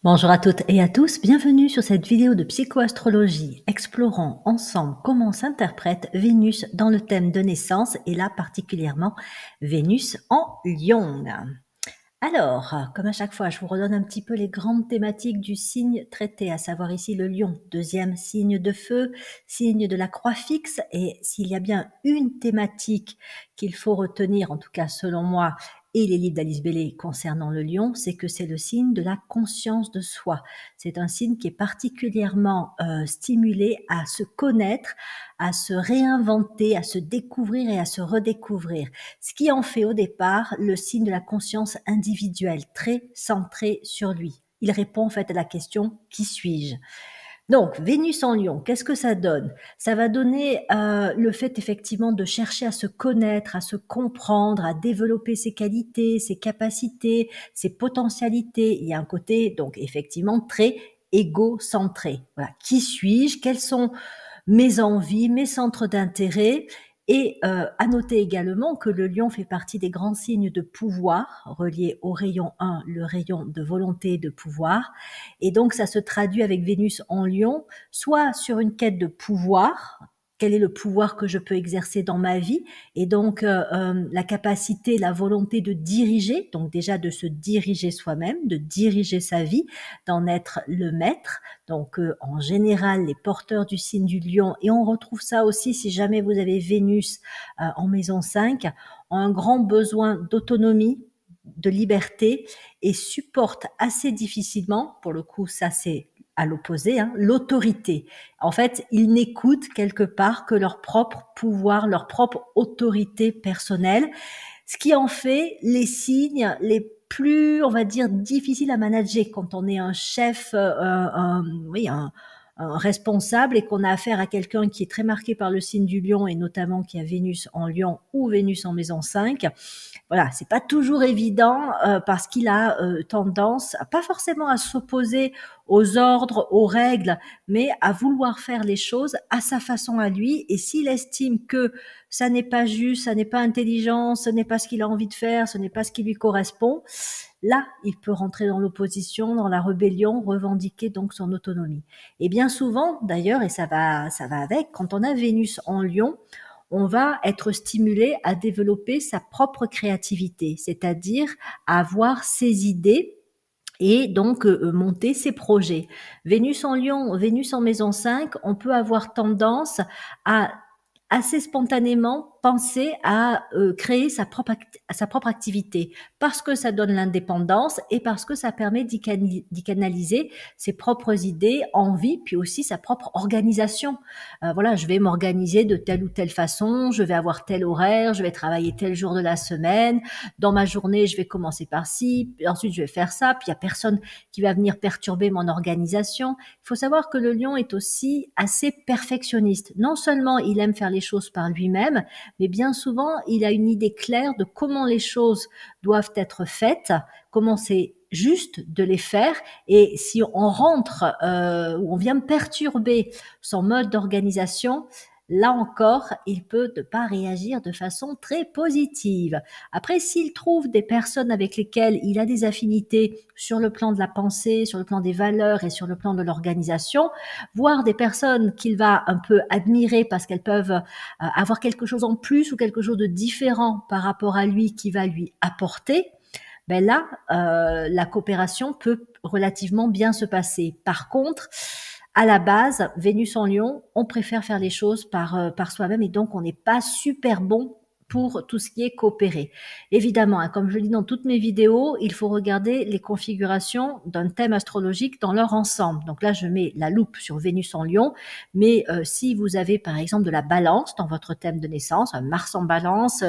Bonjour à toutes et à tous, bienvenue sur cette vidéo de psychoastrologie. Explorons ensemble comment s'interprète Vénus dans le thème de naissance et là particulièrement Vénus en Lion. Alors, comme à chaque fois, je vous redonne un petit peu les grandes thématiques du signe traité, à savoir ici le Lion, deuxième signe de feu, signe de la croix fixe. Et s'il y a bien une thématique qu'il faut retenir, en tout cas selon moi, et les livres d'Alice Bailey concernant le Lion, c'est que c'est le signe de la conscience de soi. C'est un signe qui est particulièrement stimulé à se connaître, à se réinventer, à se découvrir et à se redécouvrir. Ce qui en fait au départ le signe de la conscience individuelle, très centré sur lui. Il répond en fait à la question « Qui suis-je » Donc, Vénus en Lion, qu'est-ce que ça donne? Ça va donner le fait effectivement de chercher à se connaître, à se comprendre, à développer ses qualités, ses capacités, ses potentialités. Il y a un côté donc effectivement très égocentré. Voilà, qui suis-je? Quelles sont mes envies, mes centres d'intérêt? Et à noter également que le Lion fait partie des grands signes de pouvoir, reliés au rayon 1, le rayon de volonté et de pouvoir. Et donc, ça se traduit avec Vénus en Lion, soit sur une quête de pouvoir, quel est le pouvoir que je peux exercer dans ma vie, et donc la capacité, la volonté de diriger, donc déjà de se diriger soi-même, de diriger sa vie, d'en être le maître. Donc en général, les porteurs du signe du Lion, et on retrouve ça aussi si jamais vous avez Vénus en maison 5, ont un grand besoin d'autonomie, de liberté, et supportent assez difficilement, pour le coup ça c'est à l'opposé, l'autorité. En fait, ils n'écoutent quelque part que leur propre pouvoir, leur propre autorité personnelle, ce qui en fait les signes les plus, on va dire, difficiles à manager quand on est un chef, oui, un responsable et qu'on a affaire à quelqu'un qui est très marqué par le signe du Lion et notamment qui a Vénus en Lion ou Vénus en maison 5. Voilà, c'est pas toujours évident parce qu'il a tendance, pas forcément à s'opposer aux ordres, aux règles, mais à vouloir faire les choses à sa façon à lui. Et s'il estime que ça n'est pas juste, ça n'est pas intelligent, ce n'est pas ce qu'il a envie de faire, ce n'est pas ce qui lui correspond, là, il peut rentrer dans l'opposition, dans la rébellion, revendiquer donc son autonomie. Et bien souvent, d'ailleurs, et ça va avec, quand on a Vénus en Lion, on va être stimulé à développer sa propre créativité, c'est-à-dire à avoir ses idées et donc monter ses projets. Vénus en Lion, Vénus en maison 5, on peut avoir tendance à assez spontanément penser à créer sa propre activité parce que ça donne l'indépendance et parce que ça permet d'y canaliser ses propres idées, envies, puis aussi sa propre organisation. Voilà, je vais m'organiser de telle ou telle façon, je vais avoir tel horaire, je vais travailler tel jour de la semaine, dans ma journée, je vais commencer par ci, puis ensuite je vais faire ça, puis il n'y a personne qui va venir perturber mon organisation. Il faut savoir que le Lion est aussi assez perfectionniste. Non seulement il aime faire les choses par lui-même, mais bien souvent, il a une idée claire de comment les choses doivent être faites, comment c'est juste de les faire. Et si on rentre ou on vient perturber son mode d'organisation, là encore, il peut ne pas réagir de façon très positive. Après, s'il trouve des personnes avec lesquelles il a des affinités sur le plan de la pensée, sur le plan des valeurs et sur le plan de l'organisation, voire des personnes qu'il va un peu admirer parce qu'elles peuvent avoir quelque chose en plus ou quelque chose de différent par rapport à lui qui va lui apporter, ben là, la coopération peut relativement bien se passer. Par contre, à la base, Vénus en Lion, on préfère faire les choses par soi-même et donc on n'est pas super bon pour tout ce qui est coopérer. Évidemment, comme je le dis dans toutes mes vidéos, il faut regarder les configurations d'un thème astrologique dans leur ensemble. Donc là, je mets la loupe sur Vénus en Lion, mais si vous avez par exemple de la balance dans votre thème de naissance, un Mars en balance,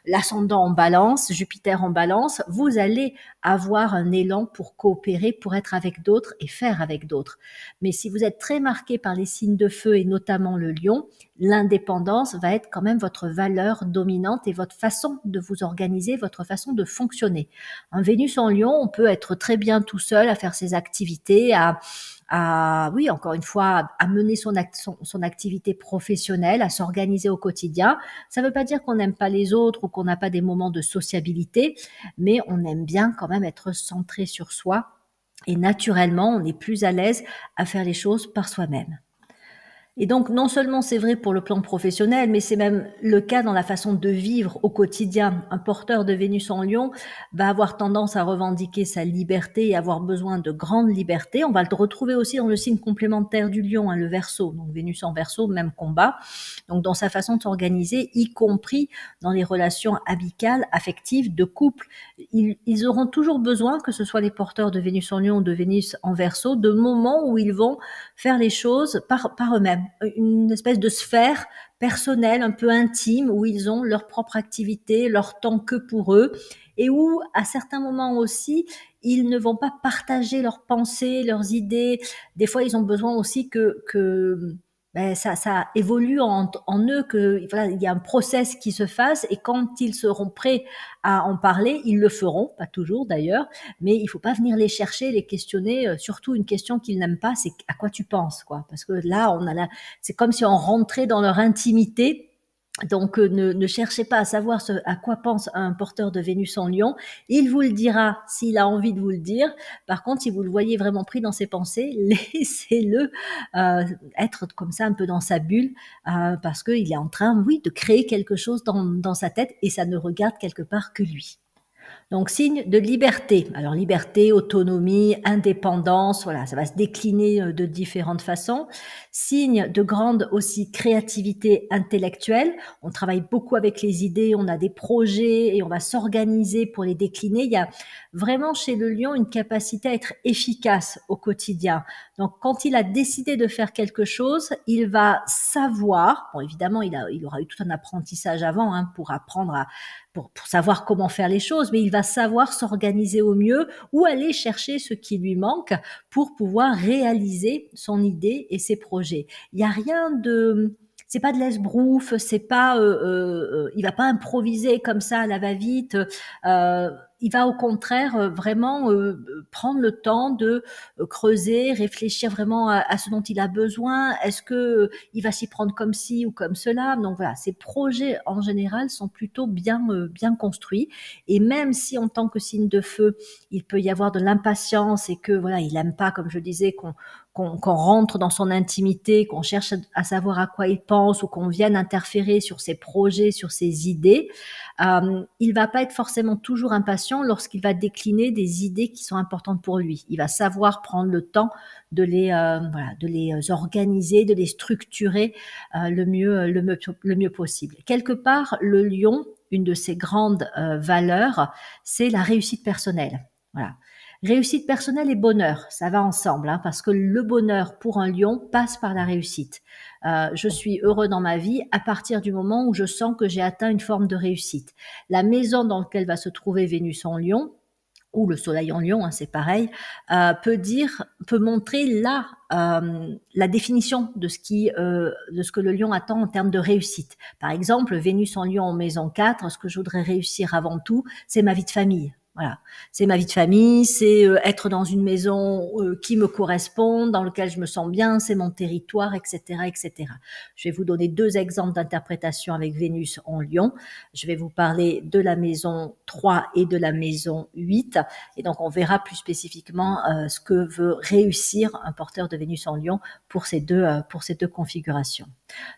l'ascendant en balance, Jupiter en balance, vous allez avoir un élan pour coopérer, pour être avec d'autres et faire avec d'autres. Mais si vous êtes très marqué par les signes de feu et notamment le Lion, l'indépendance va être quand même votre valeur dominante et votre façon de vous organiser, votre façon de fonctionner. Un Vénus en Lion, on peut être très bien tout seul à faire ses activités, oui, encore une fois, à mener son activité professionnelle, à s'organiser au quotidien. Ça ne veut pas dire qu'on n'aime pas les autres ou qu'on n'a pas des moments de sociabilité, mais on aime bien quand même être centré sur soi Et naturellement, on est plus à l'aise à faire les choses par soi-même. Et donc, non seulement c'est vrai pour le plan professionnel, mais c'est même le cas dans la façon de vivre au quotidien. Un porteur de Vénus en Lion va avoir tendance à revendiquer sa liberté et avoir besoin de grande liberté. On va le retrouver aussi dans le signe complémentaire du Lion, hein, le Verseau. Donc, Vénus en Verseau, même combat. Donc, dans sa façon de s'organiser, y compris dans les relations amicales, affectives, de couple. Ils auront toujours besoin, que ce soit les porteurs de Vénus en Lion ou de Vénus en Verseau, de moments où ils vont faire les choses par eux-mêmes. Une espèce de sphère personnelle, un peu intime, où ils ont leur propre activité, leur temps que pour eux, et où, à certains moments aussi, ils ne vont pas partager leurs pensées, leurs idées. Des fois, ils ont besoin aussi que ça évolue en eux, que voilà, il y a un process qui se fasse, et quand ils seront prêts à en parler, ils le feront, pas toujours d'ailleurs, mais il faut pas venir les chercher, les questionner. Surtout une question qu'ils n'aiment pas, c'est à quoi tu penses, quoi. Parce que là, c'est comme si on rentrait dans leur intimité. Donc, ne cherchez pas à savoir à quoi pense un porteur de Vénus en Lion. Il vous le dira s'il a envie de vous le dire. Par contre, si vous le voyez vraiment pris dans ses pensées, laissez-le être comme ça un peu dans sa bulle, parce qu'il est en train, oui, de créer quelque chose dans sa tête, et ça ne regarde quelque part que lui. Donc, signe de liberté. Alors, liberté, autonomie, indépendance, voilà, ça va se décliner de différentes façons. Signe de grande aussi créativité intellectuelle. On travaille beaucoup avec les idées, on a des projets et on va s'organiser pour les décliner. Il y a vraiment chez le Lion une capacité à être efficace au quotidien. Donc, quand il a décidé de faire quelque chose, il va savoir, bon, évidemment, il aura eu tout un apprentissage avant, hein, pour apprendre pour savoir comment faire les choses, mais il va savoir s'organiser au mieux ou aller chercher ce qui lui manque pour pouvoir réaliser son idée et ses projets. Il n'y a rien de... C'est pas de l'esbrouffe, c'est pas, il va pas improviser comme ça à la va-vite. Il va au contraire vraiment prendre le temps de creuser, réfléchir vraiment à ce dont il a besoin. Est-ce que il va s'y prendre comme ci ou comme cela? Donc voilà, ces projets en général sont plutôt bien construits. Et même si en tant que signe de feu, il peut y avoir de l'impatience et que voilà, il aime pas, comme je disais, qu'on rentre dans son intimité, qu'on cherche à savoir à quoi il pense ou qu'on vienne interférer sur ses projets, sur ses idées, il va pas être forcément toujours impatient lorsqu'il va décliner des idées qui sont importantes pour lui. Il va savoir prendre le temps de de les organiser, de les structurer le mieux possible. Quelque part, le Lion, une de ses grandes valeurs, c'est la réussite personnelle. Voilà. Réussite personnelle et bonheur, ça va ensemble, hein, parce que le bonheur pour un lion passe par la réussite. Je suis heureux dans ma vie à partir du moment où je sens que j'ai atteint une forme de réussite. La maison dans laquelle va se trouver Vénus en Lion, ou le Soleil en Lion, hein, c'est pareil, peut montrer la définition de ce que le Lion attend en termes de réussite. Par exemple, Vénus en Lion en maison 4, ce que je voudrais réussir avant tout, c'est ma vie de famille. Voilà, c'est ma vie de famille, c'est être dans une maison qui me correspond, dans lequel je me sens bien, c'est mon territoire, etc., etc. Je vais vous donner 2 exemples d'interprétation avec Vénus en Lion. Je vais vous parler de la maison 3 et de la maison 8. Et donc, on verra plus spécifiquement ce que veut réussir un porteur de Vénus en Lion pour ces deux configurations.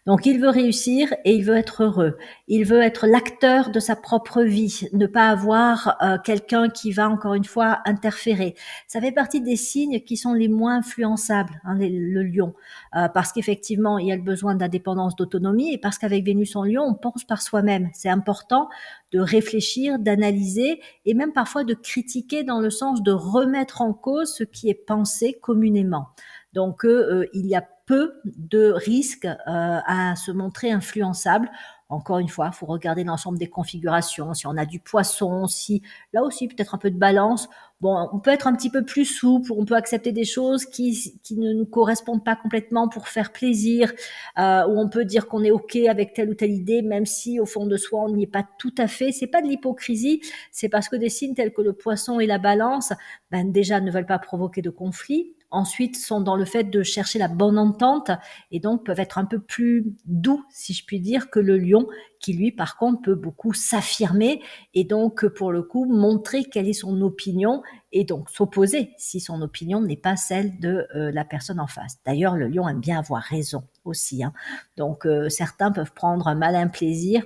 Donc, il veut réussir et il veut être heureux. Il veut être l'acteur de sa propre vie, ne pas avoir quelqu'un qui va, encore une fois, interférer. Ça fait partie des signes qui sont les moins influençables, hein, le Lion, parce qu'effectivement, il y a le besoin d'indépendance, d'autonomie, et parce qu'avec Vénus en Lion, on pense par soi-même. C'est important de réfléchir, d'analyser, et même parfois de critiquer dans le sens de remettre en cause ce qui est pensé communément. Donc, il y a peu de risques à se montrer influençable. Encore une fois, il faut regarder l'ensemble des configurations. Si on a du poisson, si là aussi peut-être un peu de balance. Bon, on peut être un petit peu plus souple, on peut accepter des choses qui ne nous correspondent pas complètement pour faire plaisir, ou on peut dire qu'on est OK avec telle ou telle idée, même si au fond de soi, on n'y est pas tout à fait. C'est pas de l'hypocrisie, c'est parce que des signes tels que le poisson et la balance, ben, déjà ne veulent pas provoquer de conflit. ensuite sont dans le fait de chercher la bonne entente et donc peuvent être un peu plus doux, si je puis dire, que le lion qui lui, par contre, peut beaucoup s'affirmer et donc, pour le coup, montrer quelle est son opinion et donc s'opposer si son opinion n'est pas celle de la personne en face. D'ailleurs, le lion aime bien avoir raison aussi, hein. Donc, certains peuvent prendre un malin plaisir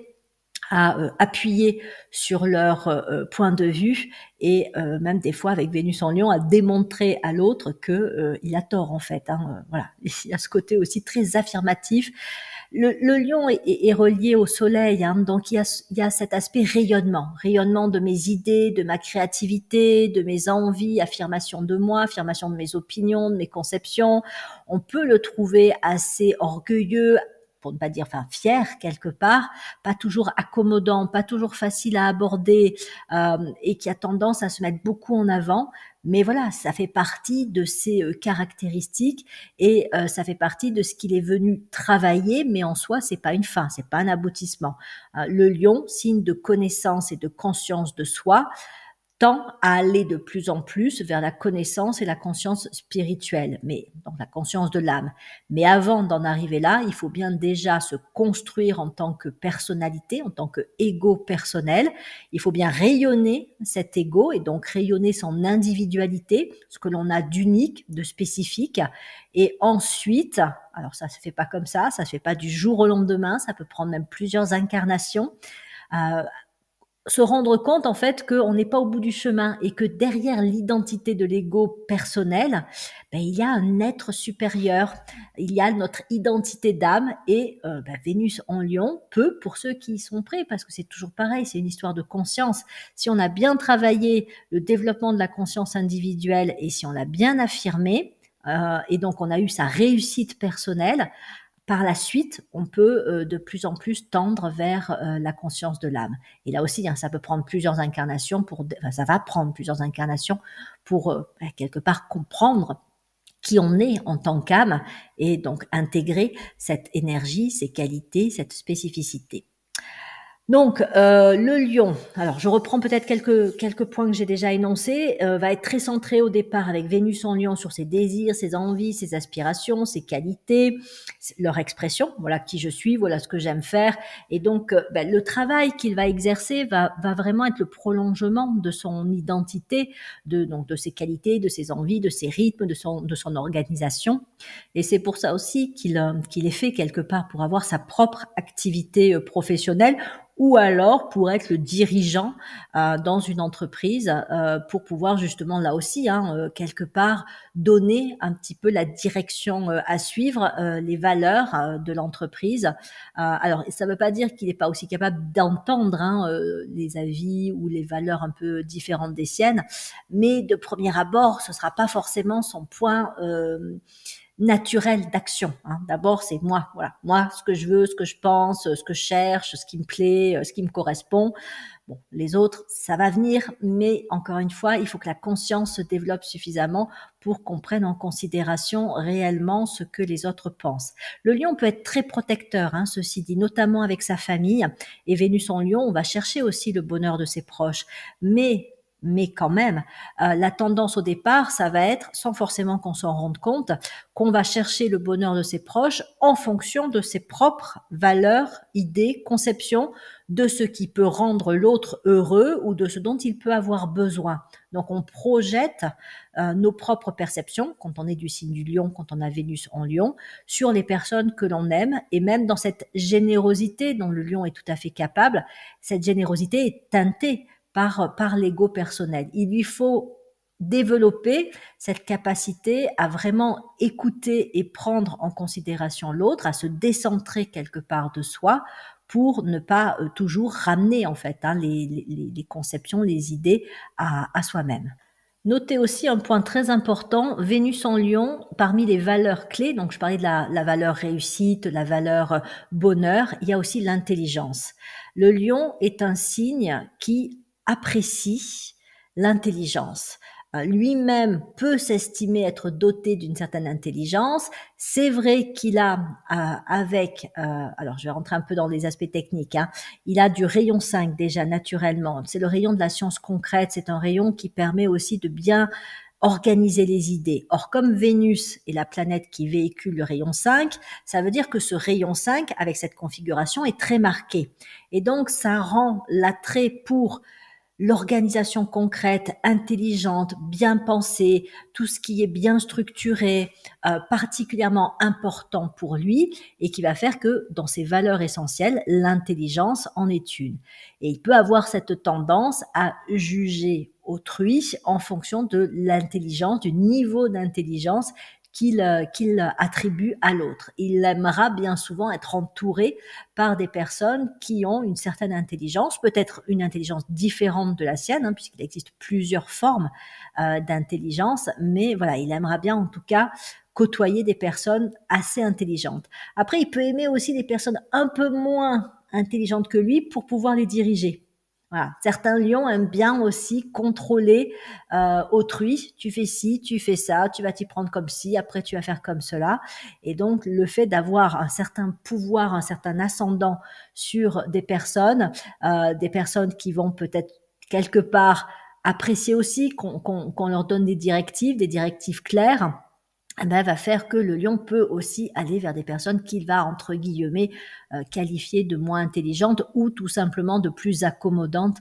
à appuyer sur leur point de vue et même des fois avec Vénus en Lion à démontrer à l'autre que il a tort en fait, hein, voilà. Il y a ce côté aussi très affirmatif. Le lion est relié au soleil, hein, donc il y a cet aspect rayonnement de mes idées, de ma créativité, de mes envies, affirmation de moi, affirmation de mes opinions, de mes conceptions. On peut le trouver assez orgueilleux, pour ne pas dire fier quelque part, pas toujours accommodant, pas toujours facile à aborder et qui a tendance à se mettre beaucoup en avant. Mais voilà, ça fait partie de ses caractéristiques et ça fait partie de ce qu'il est venu travailler, mais en soi, c'est pas une fin, c'est pas un aboutissement. Le lion, signe de connaissance et de conscience de soi, tend à aller de plus en plus vers la connaissance et la conscience spirituelle, mais donc la conscience de l'âme. Mais avant d'en arriver là, il faut bien déjà se construire en tant que personnalité, en tant que ego personnel. Il faut bien rayonner cet ego et donc rayonner son individualité, ce que l'on a d'unique, de spécifique. Et ensuite, alors ça se fait pas comme ça se fait pas du jour au lendemain, ça peut prendre même plusieurs incarnations. Se rendre compte en fait qu'on n'est pas au bout du chemin et que derrière l'identité de l'ego personnel, il y a un être supérieur, il y a notre identité d'âme et Vénus en Lion peut, pour ceux qui y sont prêts, parce que c'est toujours pareil, c'est une histoire de conscience. Si on a bien travaillé le développement de la conscience individuelle et si on l'a bien affirmé, et donc on a eu sa réussite personnelle, par la suite, on peut de plus en plus tendre vers la conscience de l'âme. Et là aussi, hein, ça peut prendre plusieurs incarnations ça va prendre plusieurs incarnations pour quelque part comprendre qui on est en tant qu'âme et donc intégrer cette énergie, ces qualités, cette spécificité. Donc, le lion, alors je reprends peut-être quelques points que j'ai déjà énoncés, va être très centré au départ avec Vénus en lion sur ses désirs, ses envies, ses aspirations, ses qualités, leur expression, voilà qui je suis, voilà ce que j'aime faire. Et donc, le travail qu'il va exercer va vraiment être le prolongement de son identité, donc de ses qualités, de ses envies, de ses rythmes, de son organisation. Et c'est pour ça aussi qu'il est fait quelque part pour avoir sa propre activité professionnelle ou alors pour être le dirigeant dans une entreprise pour pouvoir justement là aussi quelque part donner un petit peu la direction à suivre, les valeurs de l'entreprise. Alors ça ne veut pas dire qu'il n'est pas aussi capable d'entendre les avis ou les valeurs un peu différentes des siennes, mais de premier abord, ce sera pas forcément son point naturel d'action. D'abord, c'est moi, voilà, moi, ce que je veux, ce que je pense, ce que je cherche, ce qui me plaît, ce qui me correspond. Bon, les autres, ça va venir, mais encore une fois, il faut que la conscience se développe suffisamment pour qu'on prenne en considération réellement ce que les autres pensent. Le lion peut être très protecteur, ceci dit, notamment avec sa famille. Et Vénus en lion, on va chercher aussi le bonheur de ses proches. Mais quand même, la tendance au départ, ça va être, sans forcément qu'on s'en rende compte, qu'on va chercher le bonheur de ses proches en fonction de ses propres valeurs, idées, conceptions, de ce qui peut rendre l'autre heureux ou de ce dont il peut avoir besoin. Donc on projette nos propres perceptions, quand on est du signe du lion, quand on a Vénus en lion, sur les personnes que l'on aime, et même dans cette générosité dont le lion est tout à fait capable, cette générosité est teintée par l'ego personnel. Il lui faut développer cette capacité à vraiment écouter et prendre en considération l'autre, à se décentrer quelque part de soi pour ne pas toujours ramener en fait les conceptions, les idées à soi-même. Notez aussi un point très important, Vénus en lion, parmi les valeurs clés, donc je parlais de la valeur réussite, la valeur bonheur, il y a aussi l'intelligence. Le lion est un signe qui apprécie l'intelligence. Lui-même peut s'estimer être doté d'une certaine intelligence. C'est vrai qu'il a alors je vais rentrer un peu dans les aspects techniques, il a du rayon 5 déjà naturellement. C'est le rayon de la science concrète, c'est un rayon qui permet aussi de bien organiser les idées. Or, comme Vénus est la planète qui véhicule le rayon 5, ça veut dire que ce rayon 5, avec cette configuration, est très marqué. Et donc, ça rend l'attrait pour l'organisation concrète, intelligente, bien pensée, tout ce qui est bien structuré, particulièrement important pour lui et qui va faire que dans ses valeurs essentielles, l'intelligence en est une. Et il peut avoir cette tendance à juger autrui en fonction de l'intelligence, du niveau d'intelligence qu'il attribue à l'autre. Il aimera bien souvent être entouré par des personnes qui ont une certaine intelligence, peut-être une intelligence différente de la sienne, hein, puisqu'il existe plusieurs formes d'intelligence, mais voilà, il aimera bien en tout cas côtoyer des personnes assez intelligentes. Après, il peut aimer aussi des personnes un peu moins intelligentes que lui pour pouvoir les diriger. Voilà. Certains lions aiment bien aussi contrôler autrui. Tu fais ci, tu fais ça, tu vas t'y prendre comme ci, après tu vas faire comme cela. Et donc, le fait d'avoir un certain pouvoir, un certain ascendant sur des personnes qui vont peut-être quelque part apprécier aussi qu'on leur donne des directives claires, eh ben, va faire que le lion peut aussi aller vers des personnes qu'il va, entre guillemets, qualifier de moins intelligentes ou tout simplement de plus accommodantes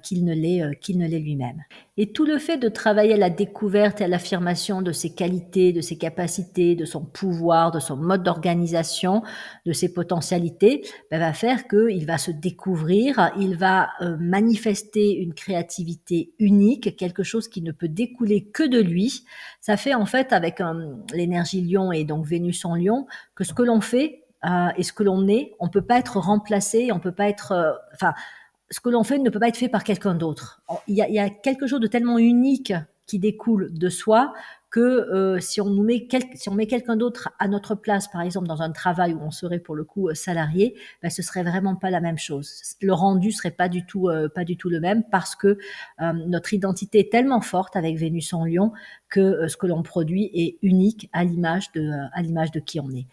qu'il ne l'est lui-même. Et tout le fait de travailler à la découverte et à l'affirmation de ses qualités, de ses capacités, de son pouvoir, de son mode d'organisation, de ses potentialités, ben, va faire qu'il va se découvrir, il va manifester une créativité unique, quelque chose qui ne peut découler que de lui. Ça fait en fait avec l'énergie lion et donc Vénus en lion que ce que l'on fait et ce que l'on est, on peut pas être remplacé, on peut pas être, ce que l'on fait ne peut pas être fait par quelqu'un d'autre. Il y a quelque chose de tellement unique qui découle de soi que si on met quelqu'un d'autre à notre place, par exemple dans un travail où on serait pour le coup salarié, ben, ce serait vraiment pas la même chose. Le rendu serait pas du tout le même parce que notre identité est tellement forte avec Vénus en Lion que ce que l'on produit est unique à l'image de qui on est.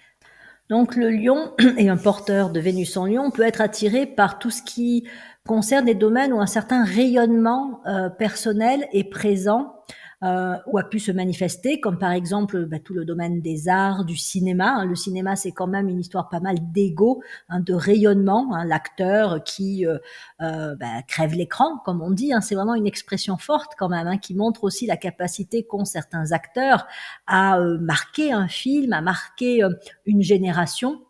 Donc le lion et un porteur de Vénus en lion peut être attiré par tout ce qui concerne des domaines où un certain rayonnement personnel est présent ou a pu se manifester, comme par exemple tout le domaine des arts, du cinéma. Hein. Le cinéma, c'est quand même une histoire pas mal d'ego, hein, de rayonnement. Hein. L'acteur qui crève l'écran, comme on dit, hein. C'est vraiment une expression forte quand même, hein, qui montre aussi la capacité qu'ont certains acteurs à marquer un film, à marquer une génération.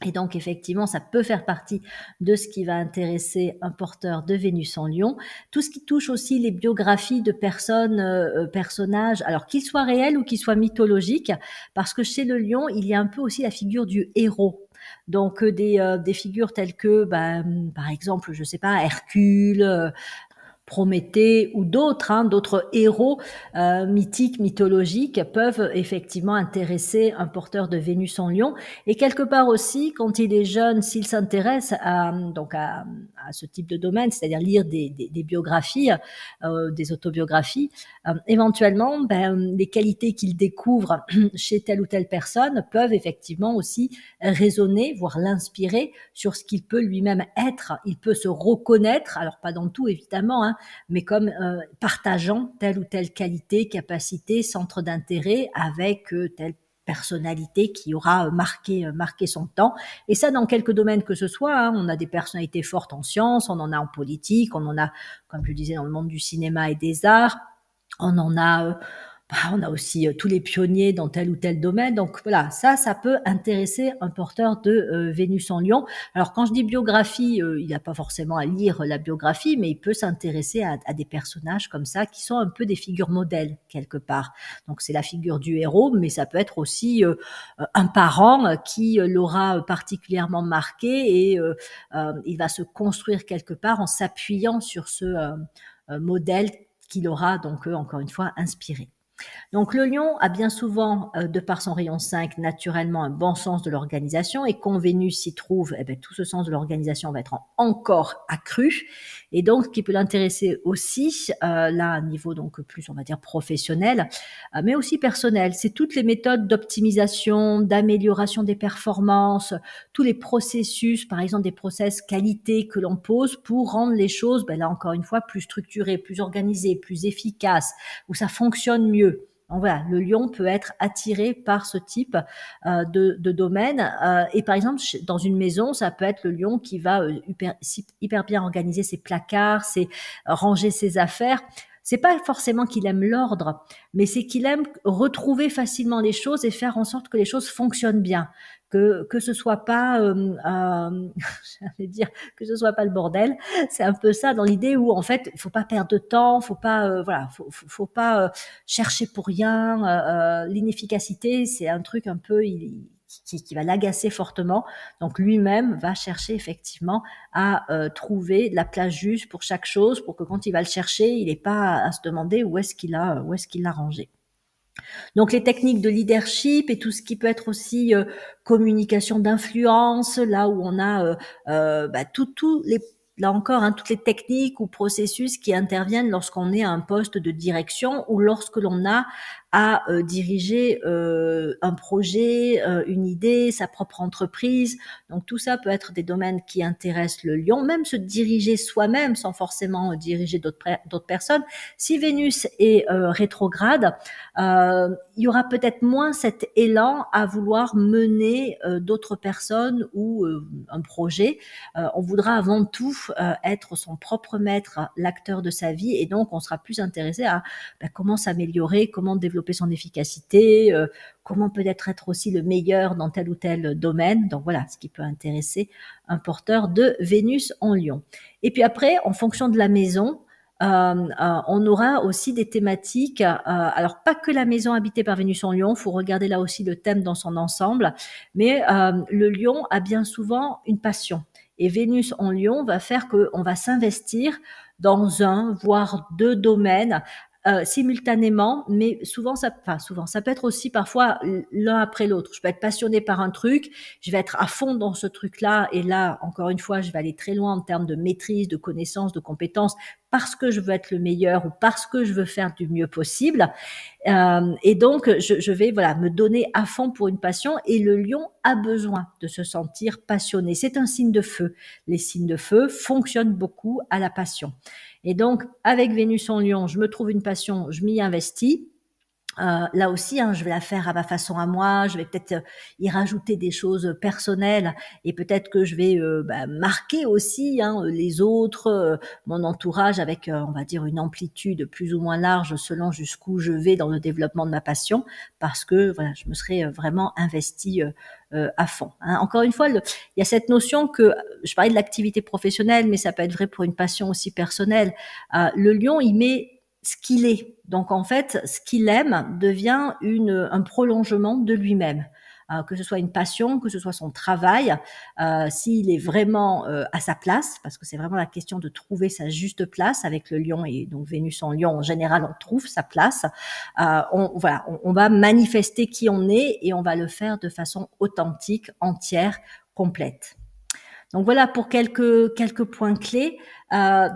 Et donc, effectivement, ça peut faire partie de ce qui va intéresser un porteur de Vénus en Lion. Tout ce qui touche aussi les biographies de personnages, alors qu'ils soient réels ou qu'ils soient mythologiques, parce que chez le Lion, il y a un peu aussi la figure du héros. Donc, des figures telles que, par exemple, je sais pas, Hercule, Prométhée ou d'autres héros mythiques, mythologiques peuvent effectivement intéresser un porteur de Vénus en Lion. Et quelque part aussi, quand il est jeune, s'il s'intéresse à ce type de domaine, c'est-à-dire lire des biographies, des autobiographies, éventuellement, les qualités qu'il découvre chez telle ou telle personne peuvent effectivement aussi résonner, voire l'inspirer sur ce qu'il peut lui-même être. Il peut se reconnaître, alors pas dans tout évidemment, hein, mais comme partageant telle ou telle qualité, capacité, centre d'intérêt avec telle personnalité qui aura marqué son temps. Et ça, dans quelques domaines que ce soit, hein, on a des personnalités fortes en sciences, on en a en politique, on en a, comme je le disais, dans le monde du cinéma et des arts, on en a on a aussi tous les pionniers dans tel ou tel domaine. Donc voilà, ça peut intéresser un porteur de Vénus en Lion. Alors quand je dis biographie, il n'a pas forcément à lire la biographie, mais il peut s'intéresser à des personnages comme ça qui sont un peu des figures modèles quelque part. Donc c'est la figure du héros, mais ça peut être aussi un parent qui l'aura particulièrement marqué et il va se construire quelque part en s'appuyant sur ce modèle qu'il aura donc encore une fois inspiré. Donc le lion a bien souvent, de par son rayon 5, naturellement un bon sens de l'organisation et quand Vénus s'y trouve, eh ben, tout ce sens de l'organisation va être encore accru et donc ce qui peut l'intéresser aussi, là à un niveau donc plus on va dire professionnel, mais aussi personnel. C'est toutes les méthodes d'optimisation, d'amélioration des performances, tous les processus, par exemple des process qualité que l'on pose pour rendre les choses, ben là encore une fois, plus structurées, plus organisées, plus efficaces, où ça fonctionne mieux. Donc voilà, le lion peut être attiré par ce type de domaine. Et par exemple, dans une maison, ça peut être le lion qui va hyper bien organiser ses placards, ranger ses affaires. C'est pas forcément qu'il aime l'ordre, mais c'est qu'il aime retrouver facilement les choses et faire en sorte que les choses fonctionnent bien, que ce soit pas, j'allais dire que ce soit pas le bordel. C'est un peu ça dans l'idée où en fait, il faut pas perdre de temps, faut pas, voilà, faut pas chercher pour rien. L'inefficacité, c'est un truc un peu qui va l'agacer fortement. Donc lui-même va chercher effectivement à trouver la place juste pour chaque chose, pour que quand il va le chercher, il n'ait pas à se demander où est-ce qu'il l'a rangé. Donc les techniques de leadership et tout ce qui peut être aussi communication d'influence, là où on a tout les là encore, hein, toutes les techniques ou processus qui interviennent lorsqu'on est à un poste de direction ou lorsque l'on a à diriger un projet, une idée, sa propre entreprise. Donc tout ça peut être des domaines qui intéressent le lion, même se diriger soi-même sans forcément diriger d'autres personnes. Si Vénus est rétrograde, il y aura peut-être moins cet élan à vouloir mener d'autres personnes ou un projet. On voudra avant tout être son propre maître, l'acteur de sa vie, et donc on sera plus intéressé à comment s'améliorer, comment développer son efficacité, comment peut-être être aussi le meilleur dans tel ou tel domaine. Donc voilà, ce qui peut intéresser un porteur de Vénus en Lion. Et puis après, en fonction de la maison, on aura aussi des thématiques, alors pas que la maison habitée par Vénus en Lion, faut regarder là aussi le thème dans son ensemble, mais le Lion a bien souvent une passion. Et Vénus en Lion va faire qu'on va s'investir dans un, voire deux domaines simultanément, mais souvent ça peut être aussi parfois l'un après l'autre. Je peux être passionnée par un truc, je vais être à fond dans ce truc-là, et là, encore une fois, je vais aller très loin en termes de maîtrise, de connaissances, de compétences, parce que je veux être le meilleur ou parce que je veux faire du mieux possible. Et donc, je vais me donner à fond pour une passion, et le lion a besoin de se sentir passionné. C'est un signe de feu. Les signes de feu fonctionnent beaucoup à la passion. Et donc, avec Vénus en Lion, je me trouve une passion, je m'y investis. Là aussi, hein, je vais la faire à ma façon à moi. Je vais peut-être y rajouter des choses personnelles, et peut-être que je vais marquer aussi les autres, mon entourage avec, on va dire, une amplitude plus ou moins large selon jusqu'où je vais dans le développement de ma passion, parce que voilà, je me serai vraiment investie à fond. Hein. Encore une fois, il y a cette notion que je parlais de l'activité professionnelle, mais ça peut être vrai pour une passion aussi personnelle. Le lion, il met ce qu'il est. Donc en fait, ce qu'il aime devient un prolongement de lui-même. Que ce soit une passion, que ce soit son travail, s'il est vraiment à sa place, parce que c'est vraiment la question de trouver sa juste place avec le lion, et donc Vénus en Lion, en général, on trouve sa place. On va manifester qui on est, et on va le faire de façon authentique, entière, complète. Donc voilà pour quelques points clés.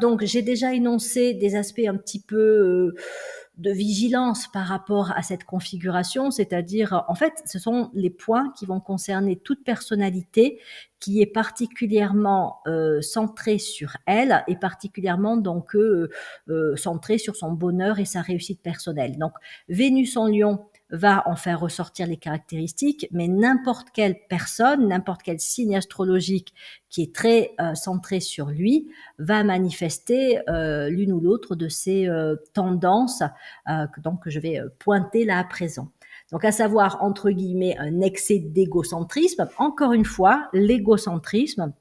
Donc j'ai déjà énoncé des aspects un petit peu de vigilance par rapport à cette configuration, c'est-à-dire en fait ce sont les points qui vont concerner toute personnalité qui est particulièrement centrée sur elle, et particulièrement donc centrée sur son bonheur et sa réussite personnelle. Donc Vénus en Lion va en faire ressortir les caractéristiques, mais n'importe quelle personne, n'importe quel signe astrologique qui est très centré sur lui va manifester l'une ou l'autre de ces tendances que je vais pointer là à présent. Donc à savoir, entre guillemets, un excès d'égocentrisme. Encore une fois, l'égocentrisme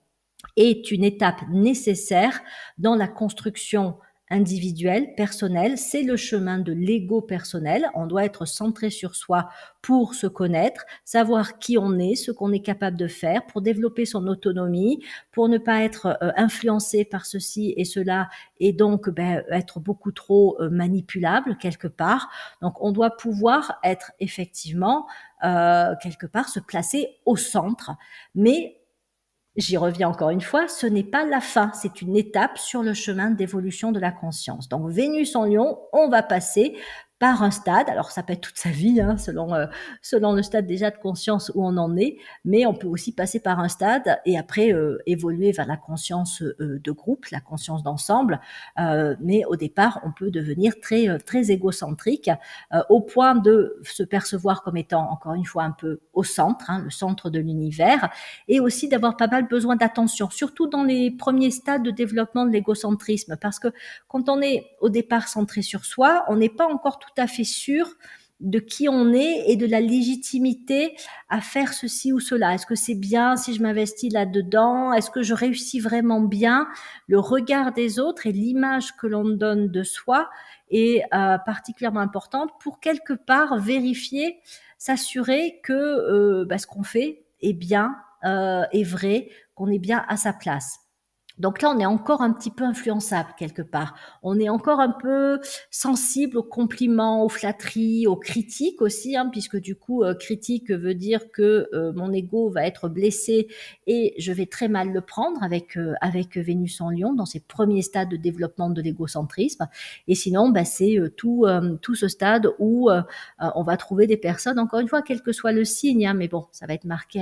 est une étape nécessaire dans la construction individuel, personnel, c'est le chemin de l'ego personnel. On doit être centré sur soi pour se connaître, savoir qui on est, ce qu'on est capable de faire, pour développer son autonomie, pour ne pas être influencé par ceci et cela, et donc être beaucoup trop manipulable quelque part. Donc on doit pouvoir être effectivement quelque part se placer au centre, mais j'y reviens encore une fois, ce n'est pas la fin, c'est une étape sur le chemin d'évolution de la conscience. Donc Vénus en Lion, on va passer par un stade, alors ça peut être toute sa vie, hein, selon le stade déjà de conscience où on en est, mais on peut aussi passer par un stade et après évoluer vers la conscience de groupe, la conscience d'ensemble, mais au départ, on peut devenir très égocentrique au point de se percevoir comme étant, encore une fois, un peu au centre, hein, le centre de l'univers, et aussi d'avoir pas mal besoin d'attention, surtout dans les premiers stades de développement de l'égocentrisme, parce que quand on est au départ centré sur soi, on n'est pas encore tout à fait sûr de qui on est et de la légitimité à faire ceci ou cela. Est-ce que c'est bien si je m'investis là-dedans? Est-ce que je réussis vraiment bien? Le regard des autres et l'image que l'on donne de soi est particulièrement importante pour quelque part vérifier, s'assurer que ce qu'on fait est bien, est vrai, qu'on est bien à sa place. Donc là, on est encore un petit peu influençable quelque part. On est encore un peu sensible aux compliments, aux flatteries, aux critiques aussi, hein, puisque du coup, critique veut dire que mon ego va être blessé et je vais très mal le prendre avec Vénus en Lion dans ses premiers stades de développement de l'égocentrisme. Et sinon, c'est tout ce stade où on va trouver des personnes, encore une fois, quel que soit le signe, hein, mais bon, ça va être marqué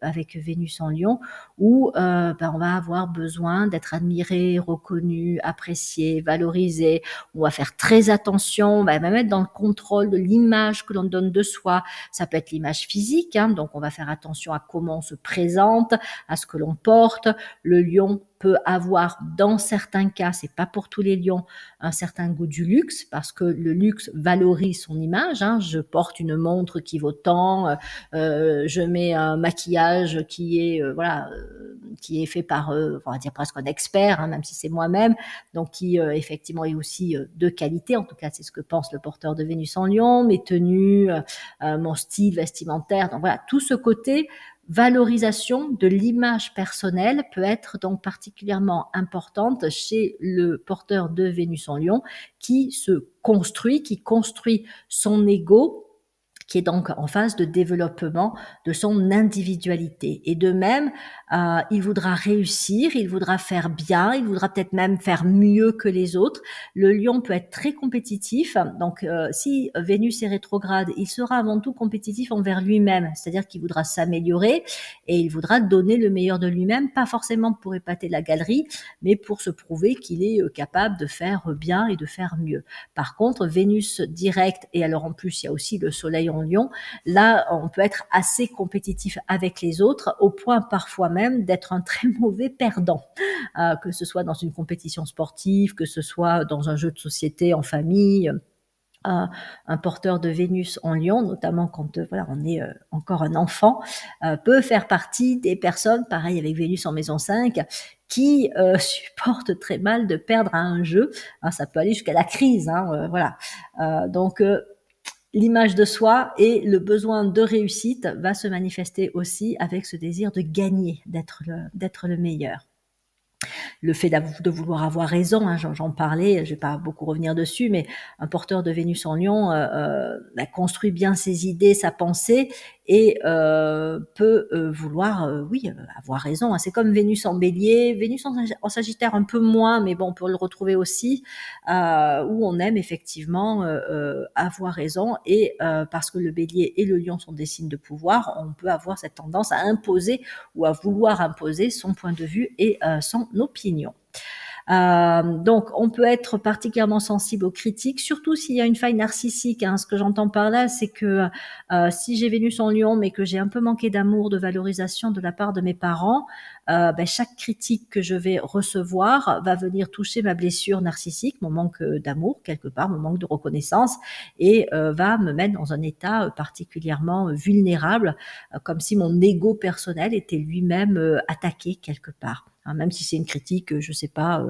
avec Vénus en Lion, où on va avoir besoin d'être admiré, reconnu, apprécié, valorisé. On va faire très attention, on va même être dans le contrôle de l'image que l'on donne de soi. Ça peut être l'image physique, hein, donc on va faire attention à comment on se présente, à ce que l'on porte. Le lion peut avoir, dans certains cas, c'est pas pour tous les lions, un certain goût du luxe, parce que le luxe valorise son image, hein. Je porte une montre qui vaut tant, je mets un maquillage qui est fait par, on va dire presque un expert, hein, même si c'est moi-même, donc qui effectivement est aussi de qualité. En tout cas, c'est ce que pense le porteur de Vénus en Lion. Mes tenues, mon style vestimentaire, donc voilà, tout ce côté valorisation de l'image personnelle peut être donc particulièrement importante chez le porteur de Vénus en Lion qui construit son ego, qui est donc en phase de développement de son individualité. Et de même, il voudra réussir, il voudra faire bien, il voudra peut-être même faire mieux que les autres. Le lion peut être très compétitif, donc si Vénus est rétrograde, il sera avant tout compétitif envers lui-même, c'est-à-dire qu'il voudra s'améliorer et il voudra donner le meilleur de lui-même, pas forcément pour épater la galerie, mais pour se prouver qu'il est capable de faire bien et de faire mieux. Par contre, Vénus direct, et alors en plus il y a aussi le soleil en Lion, là on peut être assez compétitif avec les autres au point parfois même d'être un très mauvais perdant, que ce soit dans une compétition sportive, que ce soit dans un jeu de société en famille. Un porteur de Vénus en Lion, notamment quand on est encore un enfant, peut faire partie des personnes, pareil avec Vénus en maison 5, qui supportent très mal de perdre à un jeu. Hein, ça peut aller jusqu'à la crise, hein, voilà. Donc l'image de soi et le besoin de réussite va se manifester aussi avec ce désir de gagner, d'être le meilleur. Le fait de vouloir avoir raison, hein, j'en parlais, je ne vais pas beaucoup revenir dessus, mais un porteur de Vénus en Lion construit bien ses idées, sa pensée, et peut vouloir, avoir raison. Hein. C'est comme Vénus en Bélier, Vénus en Sagittaire un peu moins, mais bon, on peut le retrouver aussi, où on aime effectivement avoir raison, et parce que le Bélier et le Lion sont des signes de pouvoir, on peut avoir cette tendance à imposer ou à vouloir imposer son point de vue et son opinion. Donc, on peut être particulièrement sensible aux critiques, surtout s'il y a une faille narcissique. Hein. Ce que j'entends par là, c'est que si j'ai Vénus en Lion, mais que j'ai un peu manqué d'amour, de valorisation de la part de mes parents, chaque critique que je vais recevoir va venir toucher ma blessure narcissique, mon manque d'amour quelque part, mon manque de reconnaissance, et va me mettre dans un état particulièrement vulnérable, comme si mon ego personnel était lui-même attaqué quelque part. Hein, même si c'est une critique, je sais pas,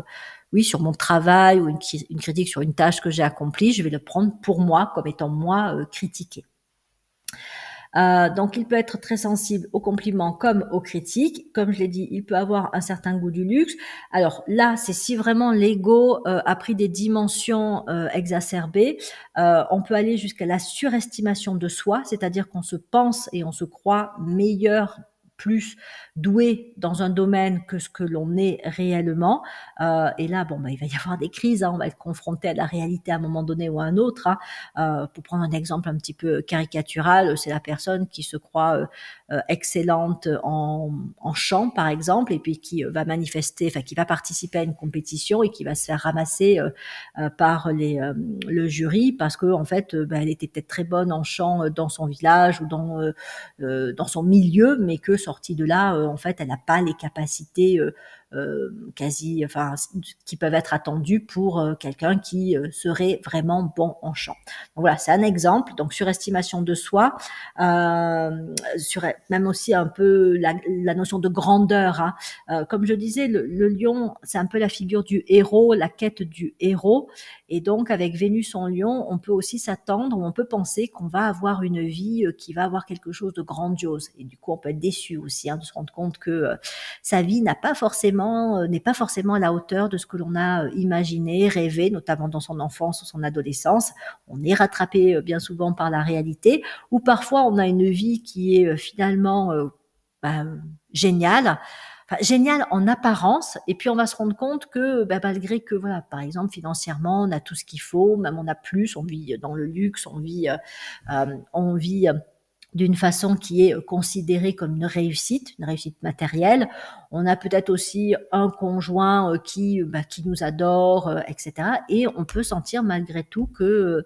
oui, sur mon travail ou une critique sur une tâche que j'ai accomplie, je vais le prendre pour moi comme étant moi critiqué. Donc, il peut être très sensible aux compliments comme aux critiques. Comme je l'ai dit, il peut avoir un certain goût du luxe. Alors là, c'est si vraiment l'ego a pris des dimensions exacerbées. On peut aller jusqu'à la surestimation de soi, c'est-à-dire qu'on se pense et on se croit meilleur, plus doué dans un domaine que ce que l'on est réellement. Et là, bon, il va y avoir des crises, hein, on va être confronté à la réalité à un moment donné ou à un autre. Pour prendre un exemple un petit peu caricatural, c'est la personne qui se croit excellente en chant, par exemple, et puis qui va manifester, enfin qui va participer à une compétition et qui va se faire ramasser par le jury parce que en fait, elle était peut-être très bonne en chant dans son village ou dans son milieu, mais que sortie de là, en fait, elle n'a pas les capacités qui peuvent être attendues pour quelqu'un qui serait vraiment bon en chant. Donc voilà, c'est un exemple. Donc surestimation de soi, même aussi un peu la notion de grandeur. Hein. Comme je disais, le lion, c'est un peu la figure du héros, la quête du héros. Et donc avec Vénus en lion, on peut aussi s'attendre, on peut penser qu'on va avoir une vie qui va avoir quelque chose de grandiose. Et du coup, on peut être déçu aussi de se rendre compte que sa vie n'est pas forcément à la hauteur de ce que l'on a imaginé, rêvé, notamment dans son enfance ou son adolescence. On est rattrapé bien souvent par la réalité, ou parfois on a une vie qui est finalement géniale. Enfin, génial en apparence, et puis on va se rendre compte que malgré que voilà, par exemple financièrement on a tout ce qu'il faut, même on a plus, on vit dans le luxe, on vit d'une façon qui est considérée comme une réussite matérielle. On a peut-être aussi un conjoint qui nous adore, etc. Et on peut sentir malgré tout que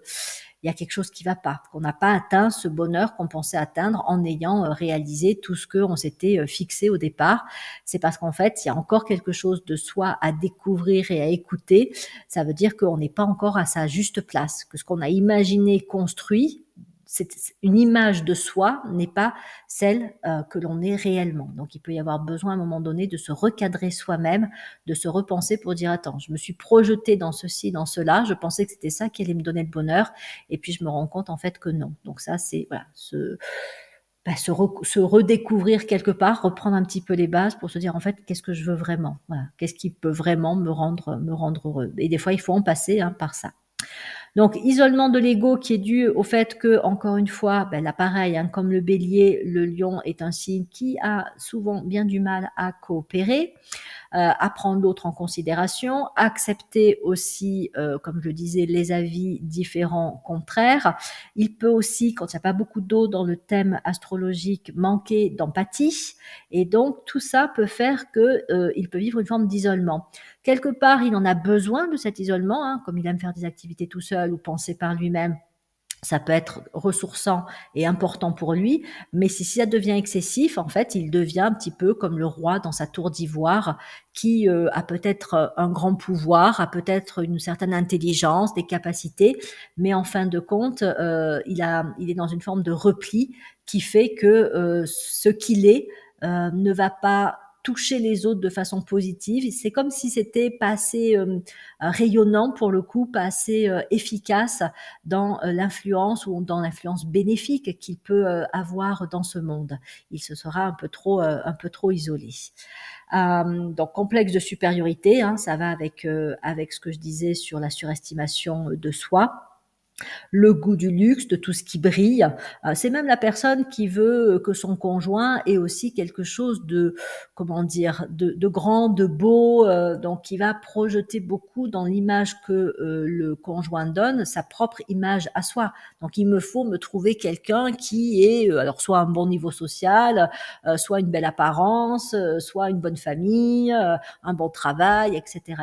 il y a quelque chose qui va pas, qu'on n'a pas atteint ce bonheur qu'on pensait atteindre en ayant réalisé tout ce qu'on s'était fixé au départ. C'est parce qu'en fait, il y a encore quelque chose de soi à découvrir et à écouter. Ça veut dire qu'on n'est pas encore à sa juste place, que ce qu'on a imaginé, construit, c'est une image de soi n'est pas celle que l'on est réellement. Donc, il peut y avoir besoin à un moment donné de se recadrer soi-même, de se repenser pour dire attends, je me suis projetée dans ceci, dans cela, je pensais que c'était ça qui allait me donner le bonheur, et puis je me rends compte en fait que non. Donc ça, c'est voilà, se redécouvrir quelque part, reprendre un petit peu les bases pour se dire en fait qu'est-ce que je veux vraiment, voilà, qu'est-ce qui peut vraiment me rendre heureux. Et des fois, il faut en passer par ça. Donc, isolement de l'ego qui est dû au fait que, encore une fois, là pareil, comme le bélier, le lion est un signe qui a souvent bien du mal à coopérer, à prendre l'autre en considération, accepter aussi, comme je disais, les avis différents, contraires. Il peut aussi, quand il n'y a pas beaucoup d'eau dans le thème astrologique, manquer d'empathie. Et donc, tout ça peut faire qu'il peut vivre une forme d'isolement. Quelque part, il en a besoin de cet isolement, comme il aime faire des activités tout seul ou penser par lui-même. Ça peut être ressourçant et important pour lui, mais si ça devient excessif, en fait, il devient un petit peu comme le roi dans sa tour d'ivoire qui a peut-être un grand pouvoir, a peut-être une certaine intelligence, des capacités, mais en fin de compte, il est dans une forme de repli qui fait que ce qu'il est ne va pas toucher les autres de façon positive. C'est comme si c'était pas assez rayonnant pour le coup, pas assez efficace dans l'influence ou dans l'influence bénéfique qu'il peut avoir dans ce monde. Il se sera un peu trop isolé. Donc complexe de supériorité, ça va avec ce que je disais sur la surestimation de soi. Le goût du luxe, de tout ce qui brille. C'est même la personne qui veut que son conjoint ait aussi quelque chose de, comment dire, de grand, de beau, donc qui va projeter beaucoup dans l'image que le conjoint donne, sa propre image à soi. Donc il me faut me trouver quelqu'un qui est, alors soit un bon niveau social, soit une belle apparence, soit une bonne famille, un bon travail, etc.,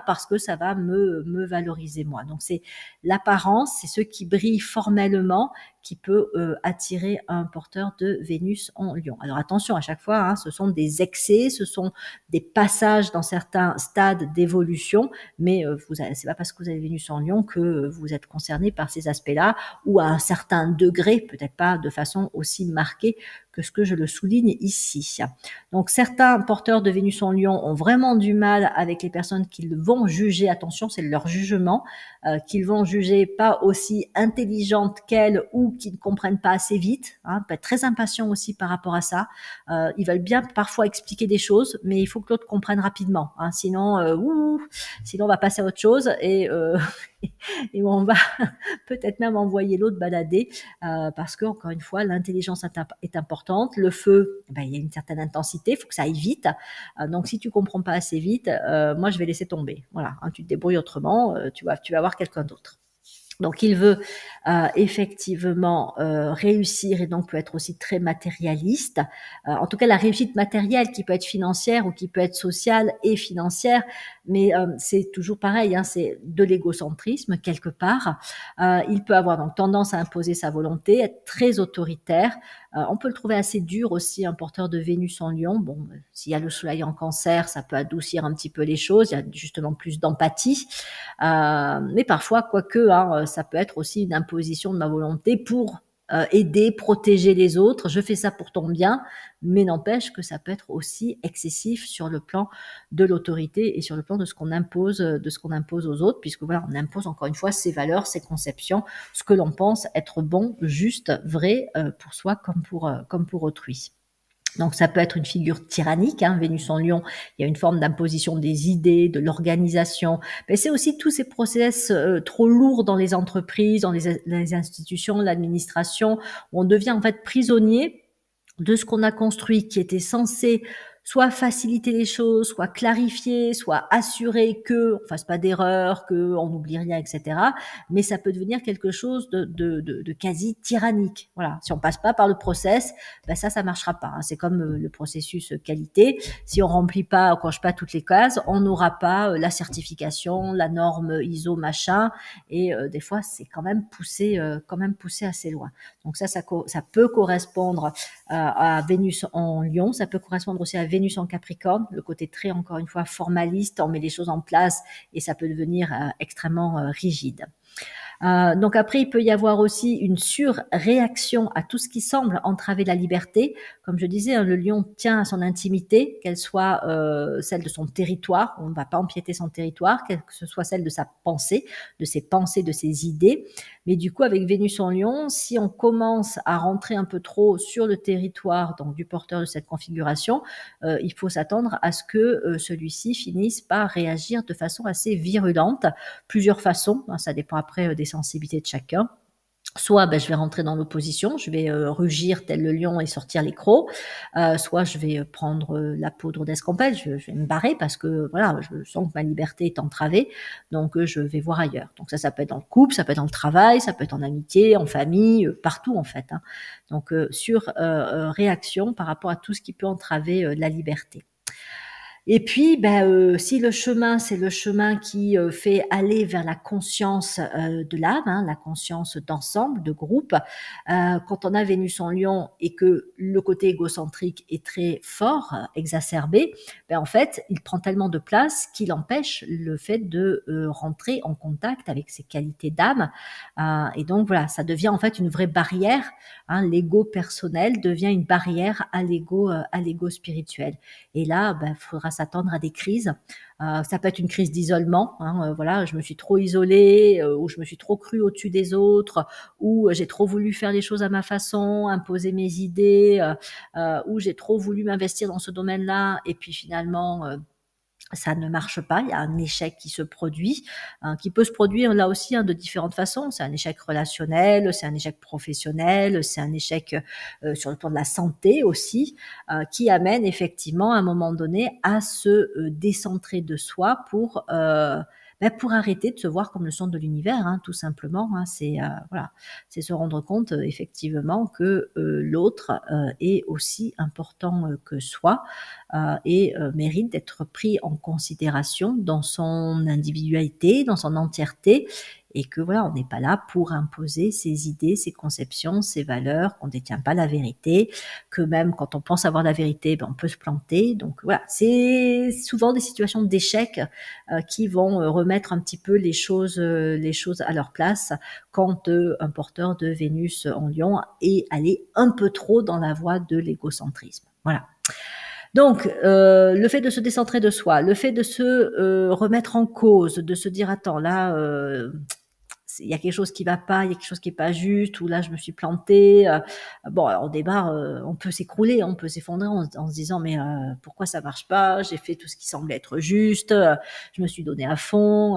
parce que ça va me valoriser moi. Donc c'est l'apparence, c'est ceux qui brillent formellement, qui peut attirer un porteur de Vénus en Lion. Alors attention, à chaque fois, hein, ce sont des excès, ce sont des passages dans certains stades d'évolution, mais c'est pas parce que vous avez Vénus en Lion que vous êtes concerné par ces aspects-là, ou à un certain degré, peut-être pas de façon aussi marquée que ce que je le souligne ici. Donc certains porteurs de Vénus en Lion ont vraiment du mal avec les personnes qu'ils vont juger, attention, c'est leur jugement, qu'ils vont juger pas aussi intelligentes qu'elles ou qui ne comprennent pas assez vite, hein, peut être très impatient aussi par rapport à ça. Ils veulent bien parfois expliquer des choses, mais il faut que l'autre comprenne rapidement, hein, sinon on va passer à autre chose et et on va peut-être même envoyer l'autre balader parce que encore une fois l'intelligence est importante. Le feu, ben, il y a une certaine intensité, il faut que ça aille vite. Donc si tu comprends pas assez vite, moi je vais laisser tomber. Voilà, hein, tu te débrouilles autrement, tu vas voir quelqu'un d'autre. Donc il veut effectivement réussir et donc peut être aussi très matérialiste. En tout cas, la réussite matérielle qui peut être financière ou qui peut être sociale et financière, mais c'est toujours pareil, hein, c'est de l'égocentrisme quelque part. Il peut avoir donc tendance à imposer sa volonté, être très autoritaire. On peut le trouver assez dur aussi, un porteur de Vénus en Lion. Bon, s'il y a le Soleil en Cancer, ça peut adoucir un petit peu les choses. Il y a justement plus d'empathie. Mais parfois, quoique, hein, ça peut être aussi une imposition de ma volonté pour aider, protéger les autres. Je fais ça pour ton bien, mais n'empêche que ça peut être aussi excessif sur le plan de l'autorité et sur le plan de ce qu'on impose, aux autres, puisque voilà, on impose encore une fois ses valeurs, ses conceptions, ce que l'on pense être bon, juste, vrai pour soi comme pour autrui. Donc ça peut être une figure tyrannique, hein, Vénus en Lion, il y a une forme d'imposition des idées, de l'organisation, mais c'est aussi tous ces process trop lourds dans les entreprises, dans les institutions, l'administration, où on devient en fait prisonnier de ce qu'on a construit, qui était censé soit faciliter les choses, soit clarifier, soit assurer que on fasse pas d'erreur, que on n'oublie rien, etc. Mais ça peut devenir quelque chose de quasi tyrannique. Voilà. Si on passe pas par le process, ben ça marchera pas, hein. C'est comme le processus qualité. Si on remplit pas, on coche pas toutes les cases, on n'aura pas la certification, la norme ISO machin. Et des fois, c'est quand même poussé assez loin. Donc ça peut correspondre à Vénus en Lion, ça peut correspondre aussi à Vénus en Capricorne, le côté très, encore une fois, formaliste, on met les choses en place et ça peut devenir extrêmement rigide. Donc après, il peut y avoir aussi une surréaction à tout ce qui semble entraver la liberté. Comme je disais, hein, le lion tient à son intimité, qu'elle soit celle de son territoire, on ne va pas empiéter son territoire, que ce soit celle de sa pensée, de ses pensées, de ses idées. Mais du coup, avec Vénus en Lion, si on commence à rentrer un peu trop sur le territoire donc du porteur de cette configuration, il faut s'attendre à ce que celui-ci finisse par réagir de façon assez virulente. Plusieurs façons, hein, ça dépend après des sensibilités de chacun. Soit je vais rentrer dans l'opposition, je vais rugir tel le lion et sortir les crocs, soit je vais prendre la poudre d'escampette, je vais me barrer parce que voilà, je sens que ma liberté est entravée, donc je vais voir ailleurs. Donc ça peut être dans le couple, ça peut être dans le travail, ça peut être en amitié, en famille, partout en fait, hein. Donc sur réaction par rapport à tout ce qui peut entraver la liberté. Et puis, si le chemin, c'est le chemin qui fait aller vers la conscience de l'âme, hein, la conscience d'ensemble, de groupe, quand on a Vénus en Lion et que le côté égocentrique est très fort, exacerbé, en fait, il prend tellement de place qu'il empêche le fait de rentrer en contact avec ses qualités d'âme. Et donc, voilà, ça devient en fait une vraie barrière, hein, l'ego personnel devient une barrière à l'ego spirituel. Et là, il faudra s'attendre à des crises. Ça peut être une crise d'isolement, hein, voilà, je me suis trop isolée, ou je me suis trop crue au-dessus des autres, ou j'ai trop voulu faire les choses à ma façon, imposer mes idées, ou j'ai trop voulu m'investir dans ce domaine-là, et puis finalement ça ne marche pas, il y a un échec qui se produit, hein, qui peut se produire là aussi, hein, de différentes façons. C'est un échec relationnel, c'est un échec professionnel, c'est un échec sur le plan de la santé aussi, qui amène effectivement à un moment donné à se décentrer de soi pour arrêter de se voir comme le centre de l'univers, hein, tout simplement. Hein, c'est voilà, c'est se rendre compte effectivement que l'autre est aussi important que soi et mérite d'être pris en considération dans son individualité, dans son entièreté, et que voilà, on n'est pas là pour imposer ses idées, ses conceptions, ses valeurs, qu'on ne détient pas la vérité, que même quand on pense avoir la vérité, ben, on peut se planter. Donc voilà, c'est souvent des situations d'échec qui vont remettre un petit peu les choses à leur place quand un porteur de Vénus en Lion est allé un peu trop dans la voie de l'égocentrisme. Voilà. Donc, le fait de se décentrer de soi, le fait de se remettre en cause, de se dire attends là, il y a quelque chose qui va pas, il y a quelque chose qui est pas juste, ou là je me suis plantée. Bon, alors, au départ, on peut s'écrouler, on peut s'effondrer en se disant mais pourquoi ça marche pas? J'ai fait tout ce qui semblait être juste, je me suis donné à fond,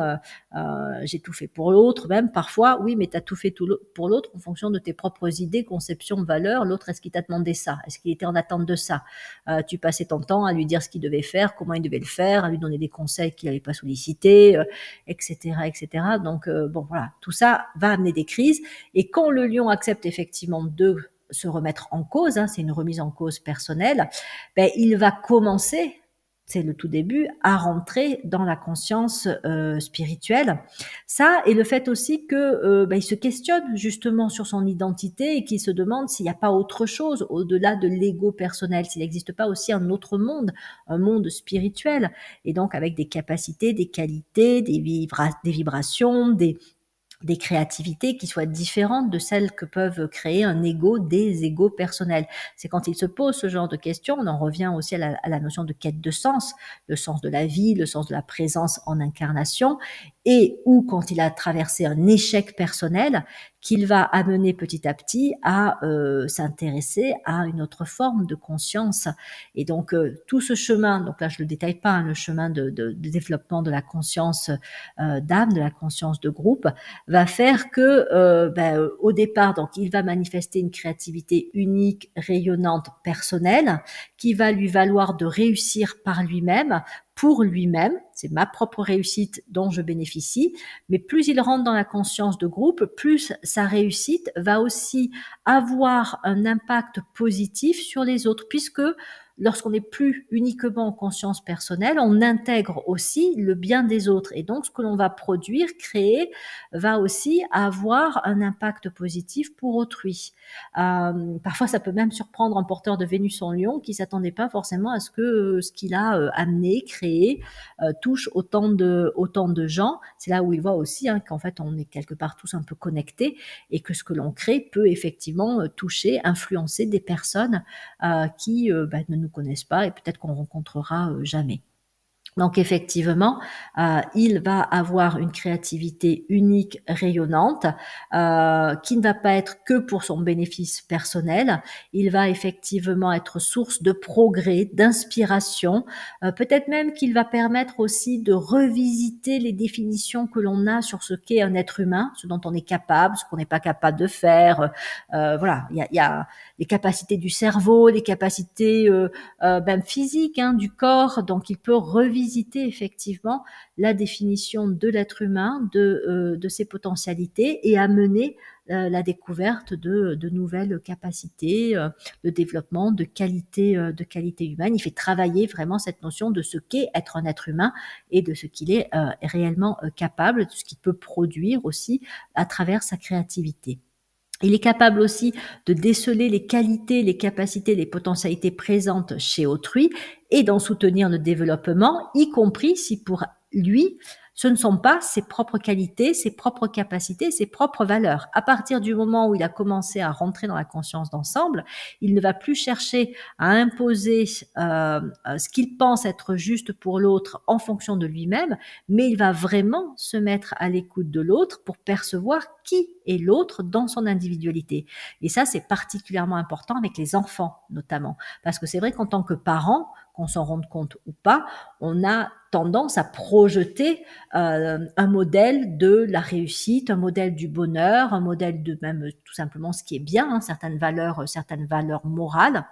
j'ai tout fait pour l'autre, même parfois, oui, mais tu as tout fait pour l'autre en fonction de tes propres idées, conceptions, valeurs. L'autre, est-ce qu'il t'a demandé ça? Est-ce qu'il était en attente de ça? Tu passais ton temps à lui dire ce qu'il devait faire, comment il devait le faire, à lui donner des conseils qu'il n'avait pas sollicités, etc., etc. Donc, bon, voilà, tout ça va amener des crises. Et quand le lion accepte effectivement de se remettre en cause, c'est une remise en cause personnelle, ben, il va commencer, c'est le tout début, à rentrer dans la conscience spirituelle. Ça, et le fait aussi que ben, il se questionne justement sur son identité et qu'il se demande s'il n'y a pas autre chose au-delà de l'ego personnel, s'il n'existe pas aussi un autre monde, un monde spirituel, et donc avec des capacités, des qualités, des vibrations, des créativités qui soient différentes de celles que peuvent créer des égos personnels. C'est quand il se pose ce genre de questions, on en revient aussi à la notion de quête de sens, le sens de la vie, le sens de la présence en incarnation, et ou quand il a traversé un échec personnel, qu'il va amener petit à petit à s'intéresser à une autre forme de conscience. Et donc tout ce chemin, donc là je le détaille pas, le chemin de développement de la conscience d'âme, de la conscience de groupe, va faire que au départ, donc il va manifester une créativité unique, rayonnante, personnelle, qui va lui valoir de réussir par lui-même, pour lui-même, c'est ma propre réussite dont je bénéficie, mais plus il rentre dans la conscience de groupe, plus sa réussite va aussi avoir un impact positif sur les autres, puisque lorsqu'on n'est plus uniquement en conscience personnelle, on intègre aussi le bien des autres. Et donc, ce que l'on va produire, créer, va aussi avoir un impact positif pour autrui. Parfois, ça peut même surprendre un porteur de Vénus en Lion qui s'attendait pas forcément à ce que ce qu'il a amené, créé, touche autant de gens. C'est là où il voit aussi qu'en fait, on est quelque part tous un peu connectés et que ce que l'on crée peut effectivement toucher, influencer des personnes qui ne nous connaissent pas et peut-être qu'on rencontrera jamais. Donc effectivement, il va avoir une créativité unique, rayonnante, qui ne va pas être que pour son bénéfice personnel. Il va effectivement être source de progrès, d'inspiration. Peut-être même qu'il va permettre aussi de revisiter les définitions que l'on a sur ce qu'est un être humain, ce dont on est capable, ce qu'on n'est pas capable de faire. Voilà, il y a les capacités du cerveau, les capacités même physiques du corps. Donc il peut revisiter effectivement la définition de l'être humain, de ses potentialités et amener la découverte de nouvelles capacités de développement, de qualité humaine. Il fait travailler vraiment cette notion de ce qu'est être un être humain et de ce qu'il est réellement capable, de ce qu'il peut produire aussi à travers sa créativité. Il est capable aussi de déceler les qualités, les capacités, les potentialités présentes chez autrui et d'en soutenir le développement, y compris si pour lui, ce ne sont pas ses propres qualités, ses propres capacités, ses propres valeurs. À partir du moment où il a commencé à rentrer dans la conscience d'ensemble, il ne va plus chercher à imposer ce qu'il pense être juste pour l'autre en fonction de lui-même, mais il va vraiment se mettre à l'écoute de l'autre pour percevoir qui est l'autre dans son individualité. Et ça, c'est particulièrement important avec les enfants, notamment. Parce que c'est vrai qu'en tant que parent, qu'on s'en rende compte ou pas, on a tendance à projeter un modèle de la réussite, un modèle du bonheur, un modèle de même tout simplement ce qui est bien, certaines valeurs morales.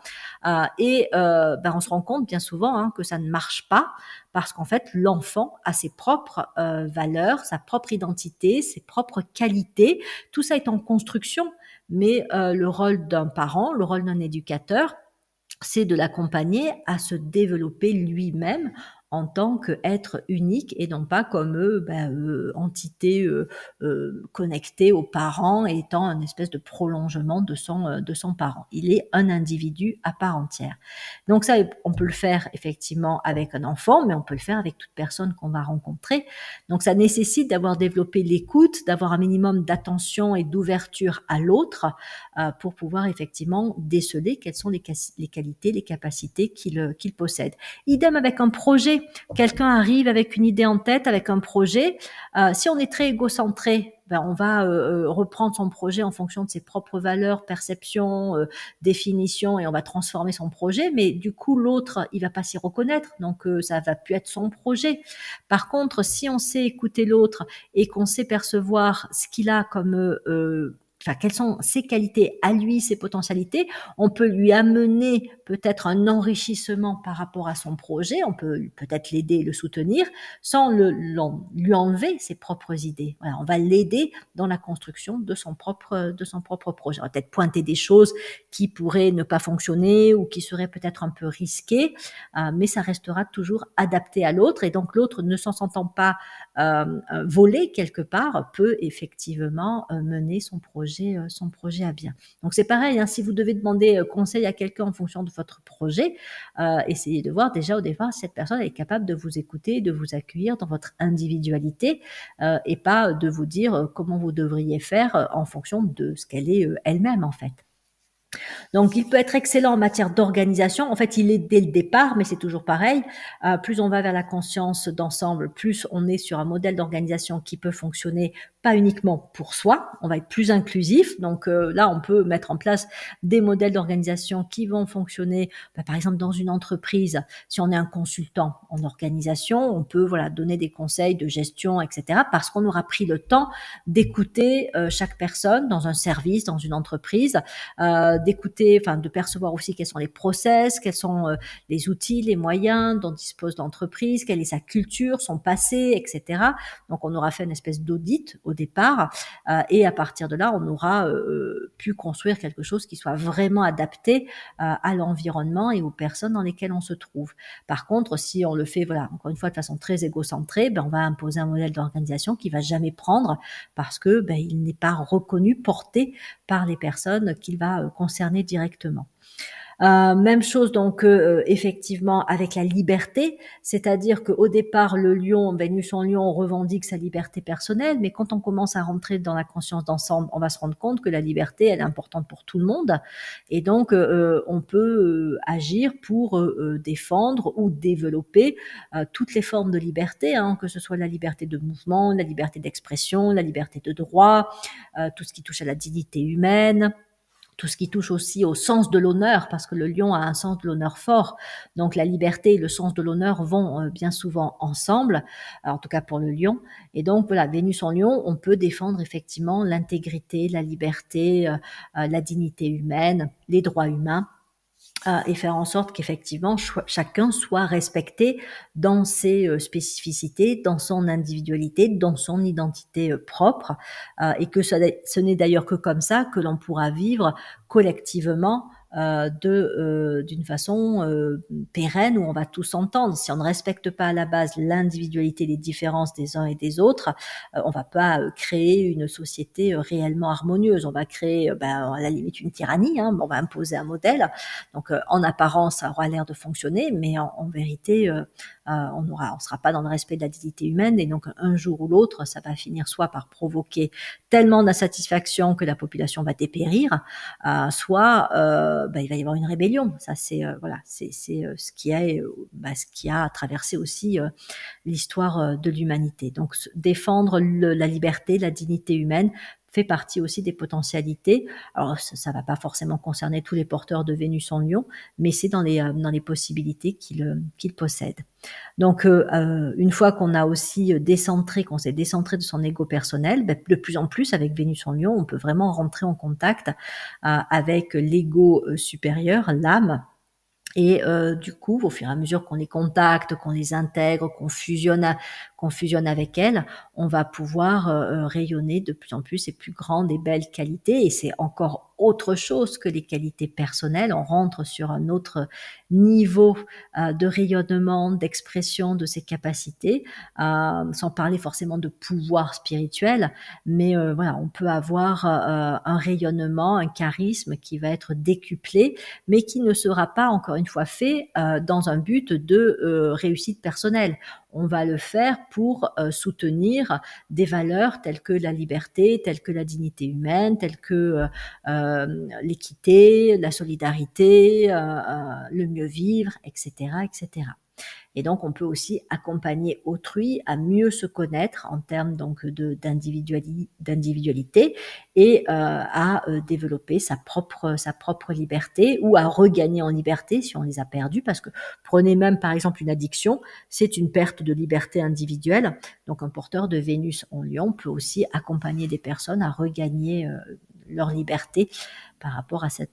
On se rend compte bien souvent que ça ne marche pas parce qu'en fait, l'enfant a ses propres valeurs, sa propre identité, ses propres qualités. Tout ça est en construction, mais le rôle d'un parent, le rôle d'un éducateur, c'est de l'accompagner à se développer lui-même en tant qu'être unique et non pas comme entité connectée aux parents et étant une espèce de prolongement de son parent. Il est un individu à part entière. Donc ça, on peut le faire effectivement avec un enfant, mais on peut le faire avec toute personne qu'on va rencontrer. Donc ça nécessite d'avoir développé l'écoute, d'avoir un minimum d'attention et d'ouverture à l'autre pour pouvoir effectivement déceler quelles sont les qualités, les capacités qu'il possède. Idem avec un projet. Quelqu'un arrive avec une idée en tête, avec un projet. Si on est très égocentré, on va reprendre son projet en fonction de ses propres valeurs, perceptions, définitions, et on va transformer son projet. Mais du coup, l'autre, il va pas s'y reconnaître, donc ça va plus être son projet. Par contre, si on sait écouter l'autre et qu'on sait percevoir ce qu'il a comme quelles sont ses qualités à lui, ses potentialités, on peut lui amener peut-être un enrichissement par rapport à son projet, on peut peut-être l'aider et le soutenir sans lui enlever ses propres idées. Voilà, on va l'aider dans la construction de son propre projet. On va peut-être pointer des choses qui pourraient ne pas fonctionner ou qui seraient peut-être un peu risquées, mais ça restera toujours adapté à l'autre, et donc l'autre, ne s'en sentant pas volé quelque part, peut effectivement mener son projet à bien. Donc c'est pareil, hein, si vous devez demander conseil à quelqu'un en fonction de votre projet, essayez de voir déjà au départ si cette personne est capable de vous écouter, de vous accueillir dans votre individualité et pas de vous dire comment vous devriez faire en fonction de ce qu'elle est elle-même en fait. Donc, il peut être excellent en matière d'organisation. En fait, il est dès le départ, mais c'est toujours pareil. Plus on va vers la conscience d'ensemble, plus on est sur un modèle d'organisation qui peut fonctionner pas uniquement pour soi. On va être plus inclusif. Donc là, on peut mettre en place des modèles d'organisation qui vont fonctionner, par exemple, dans une entreprise. Si on est un consultant en organisation, on peut donner des conseils de gestion, etc. Parce qu'on aura pris le temps d'écouter chaque personne dans un service, dans une entreprise, d'écouter, de percevoir aussi quels sont les process, quels sont les outils, les moyens dont dispose l'entreprise, quelle est sa culture, son passé, etc. Donc, on aura fait une espèce d'audit au départ et à partir de là, on aura pu construire quelque chose qui soit vraiment adapté à l'environnement et aux personnes dans lesquelles on se trouve. Par contre, si on le fait, encore une fois, de façon très égocentrée, on va imposer un modèle d'organisation qui va jamais prendre parce que il n'est pas reconnu, porté par les personnes qu'il va concerner directement. Même chose donc effectivement avec la liberté, c'est-à-dire qu'au départ le lion, Vénus en lion, revendique sa liberté personnelle, mais quand on commence à rentrer dans la conscience d'ensemble, on va se rendre compte que la liberté, elle est importante pour tout le monde, et donc on peut agir pour défendre ou développer toutes les formes de liberté, que ce soit la liberté de mouvement, la liberté d'expression, la liberté de droit, tout ce qui touche à la dignité humaine, tout ce qui touche aussi au sens de l'honneur, parce que le lion a un sens de l'honneur fort. Donc la liberté et le sens de l'honneur vont bien souvent ensemble, en tout cas pour le lion. Et donc Vénus en lion, on peut défendre effectivement l'intégrité, la liberté, la dignité humaine, les droits humains, et faire en sorte qu'effectivement chacun soit respecté dans ses spécificités, dans son individualité, dans son identité propre, et que ce n'est d'ailleurs que comme ça que l'on pourra vivre collectivement d'une façon pérenne, où on va tous s'entendre. Si on ne respecte pas à la base l'individualité, les différences des uns et des autres, on va pas créer une société réellement harmonieuse. On va créer à la limite une tyrannie, on va imposer un modèle. Donc en apparence ça aura l'air de fonctionner, mais en vérité on sera pas dans le respect de la dignité humaine, et donc un jour ou l'autre ça va finir soit par provoquer tellement d'insatisfaction que la population va dépérir, soit il va y avoir une rébellion. Ça c'est ce qui a traversé aussi l'histoire de l'humanité. Donc défendre la liberté, la dignité humaine fait partie aussi des potentialités. Alors ça va pas forcément concerner tous les porteurs de Vénus en lion, mais c'est dans les possibilités qu'il possède. Donc une fois qu'on a aussi qu'on s'est décentré de son ego personnel, de plus en plus avec Vénus en lion, on peut vraiment rentrer en contact avec l'ego supérieur, l'âme, Et du coup, au fur et à mesure qu'on les contacte, qu'on les intègre, qu'on fusionne avec elles, on va pouvoir rayonner de plus en plus et plus grandes et belles qualités. Et c'est encore autre chose que les qualités personnelles. On rentre sur un autre niveau de rayonnement, d'expression de ses capacités, sans parler forcément de pouvoir spirituel. Mais voilà, on peut avoir un rayonnement, un charisme qui va être décuplé, mais qui ne sera pas, encore une fois, fait dans un but de réussite personnelle. On va le faire pour soutenir des valeurs telles que la liberté, telles que la dignité humaine, telles que l'équité, la solidarité, le mieux vivre, etc., etc. Et donc, on peut aussi accompagner autrui à mieux se connaître en termes donc d'individualité et à développer sa propre liberté ou à regagner en liberté si on les a perdus. Parce que prenez même par exemple une addiction, c'est une perte de liberté individuelle. Donc, un porteur de Vénus en Lion peut aussi accompagner des personnes à regagner leur liberté par rapport à ce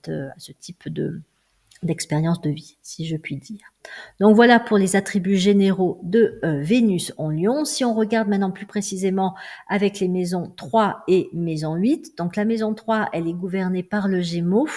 type d'expérience de vie, si je puis dire. Donc voilà pour les attributs généraux de Vénus en Lion. Si on regarde maintenant plus précisément avec les maisons 3 et maison 8, donc la maison 3, elle est gouvernée par le Gémeaux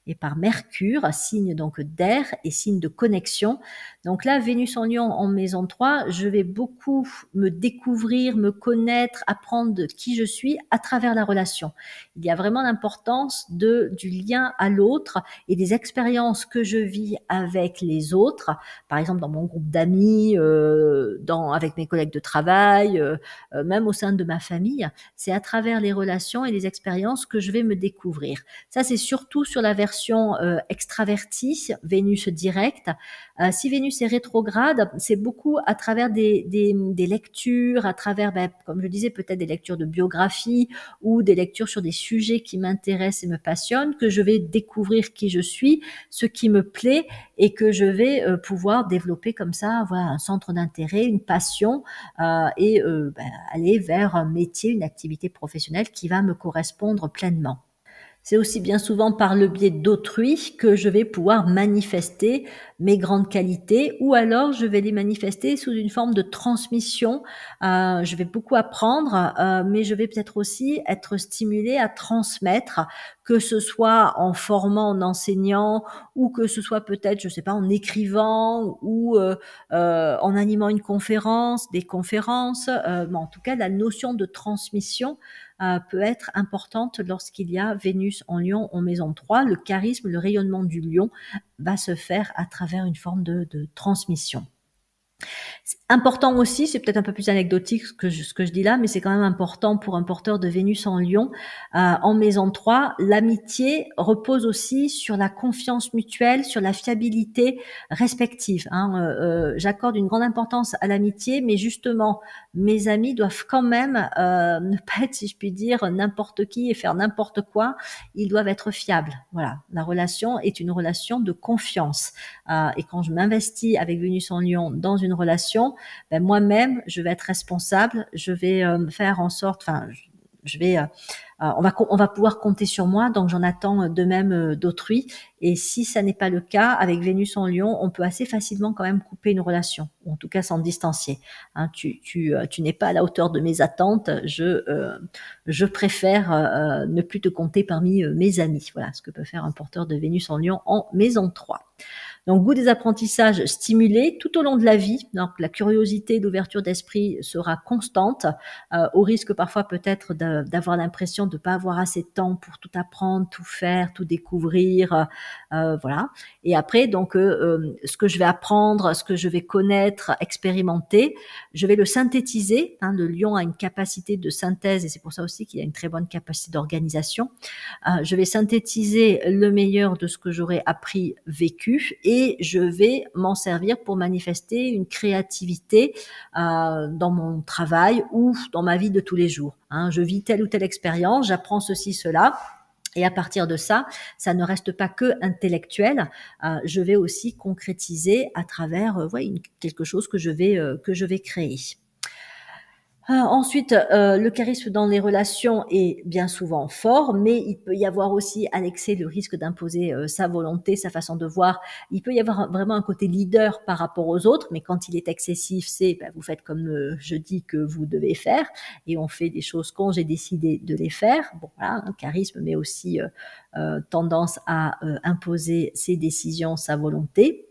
et par Mercure, signe donc d'air et signe de connexion. Donc là, Vénus en Lion en maison 3, je vais beaucoup me découvrir, me connaître, apprendre de qui je suis à travers la relation. Il y a vraiment l'importance du lien à l'autre et des expériences que je vis avec les autres, par exemple dans mon groupe d'amis, avec mes collègues de travail, même au sein de ma famille. C'est à travers les relations et les expériences que je vais me découvrir. Ça, c'est surtout sur la version extravertie, Vénus direct. Si Vénus est rétrograde, c'est beaucoup à travers des lectures, à travers, comme je disais, peut-être des lectures de biographie ou des lectures sur des sujets qui m'intéressent et me passionnent, que je vais découvrir qui je suis, ce qui me plaît et que je vais pouvoir développer comme ça, voilà, un centre d'intérêt, une passion et aller vers un métier, une activité professionnelle qui va me correspondre pleinement. C'est aussi bien souvent par le biais d'autrui que je vais pouvoir manifester mes grandes qualités ou alors je vais les manifester sous une forme de transmission. Je vais beaucoup apprendre, mais je vais peut-être aussi être stimulée à transmettre, que ce soit en formant, en enseignant ou que ce soit peut-être, je sais pas, en écrivant ou en animant une conférence, des conférences. Mais en tout cas, la notion de transmission peut être importante lorsqu'il y a Vénus en Lion en maison 3. Le charisme, le rayonnement du lion va se faire à travers une forme de transmission. C'est important aussi, c'est peut-être un peu plus anecdotique ce que je dis là, mais c'est quand même important pour un porteur de Vénus en Lion. En maison 3, l'amitié repose aussi sur la confiance mutuelle, sur la fiabilité respective. J'accorde une grande importance à l'amitié, mais justement, mes amis doivent quand même ne pas être, si je puis dire, n'importe qui et faire n'importe quoi. Ils doivent être fiables. Voilà, la relation est une relation de confiance. Et quand je m'investis avec Vénus en Lion dans une relation, moi-même, je vais être responsable, je vais faire en sorte, on va pouvoir compter sur moi, donc j'en attends de même d'autrui. Et si ça n'est pas le cas, avec Vénus en Lion, on peut assez facilement quand même couper une relation, ou en tout cas s'en distancier. Tu n'es pas à la hauteur de mes attentes, je préfère ne plus te compter parmi mes amis. Voilà ce que peut faire un porteur de Vénus en Lion en maison 3. Donc, goût des apprentissages stimulés tout au long de la vie. Donc, la curiosité et l'ouverture d'esprit sera constante, au risque parfois peut-être d'avoir l'impression de ne pas avoir assez de temps pour tout apprendre, tout faire, tout découvrir. Voilà. Et après, donc, ce que je vais apprendre, ce que je vais connaître, expérimenter, je vais le synthétiser. Le lion a une capacité de synthèse et c'est pour ça aussi qu'il a une très bonne capacité d'organisation. Je vais synthétiser le meilleur de ce que j'aurais appris, vécu, et je vais m'en servir pour manifester une créativité dans mon travail ou dans ma vie de tous les jours. Je vis telle ou telle expérience, j'apprends ceci, cela. Et à partir de ça, ça ne reste pas que intellectuel. Je vais aussi concrétiser à travers quelque chose que je vais créer. Ensuite, le charisme dans les relations est bien souvent fort, mais il peut y avoir aussi à l'excès le risque d'imposer sa volonté, sa façon de voir. Il peut y avoir vraiment un côté leader par rapport aux autres, mais quand il est excessif, c'est vous faites comme je dis que vous devez faire, et on fait des choses quand j'ai décidé de les faire. Bon, voilà, un charisme, mais aussi tendance à imposer ses décisions, sa volonté.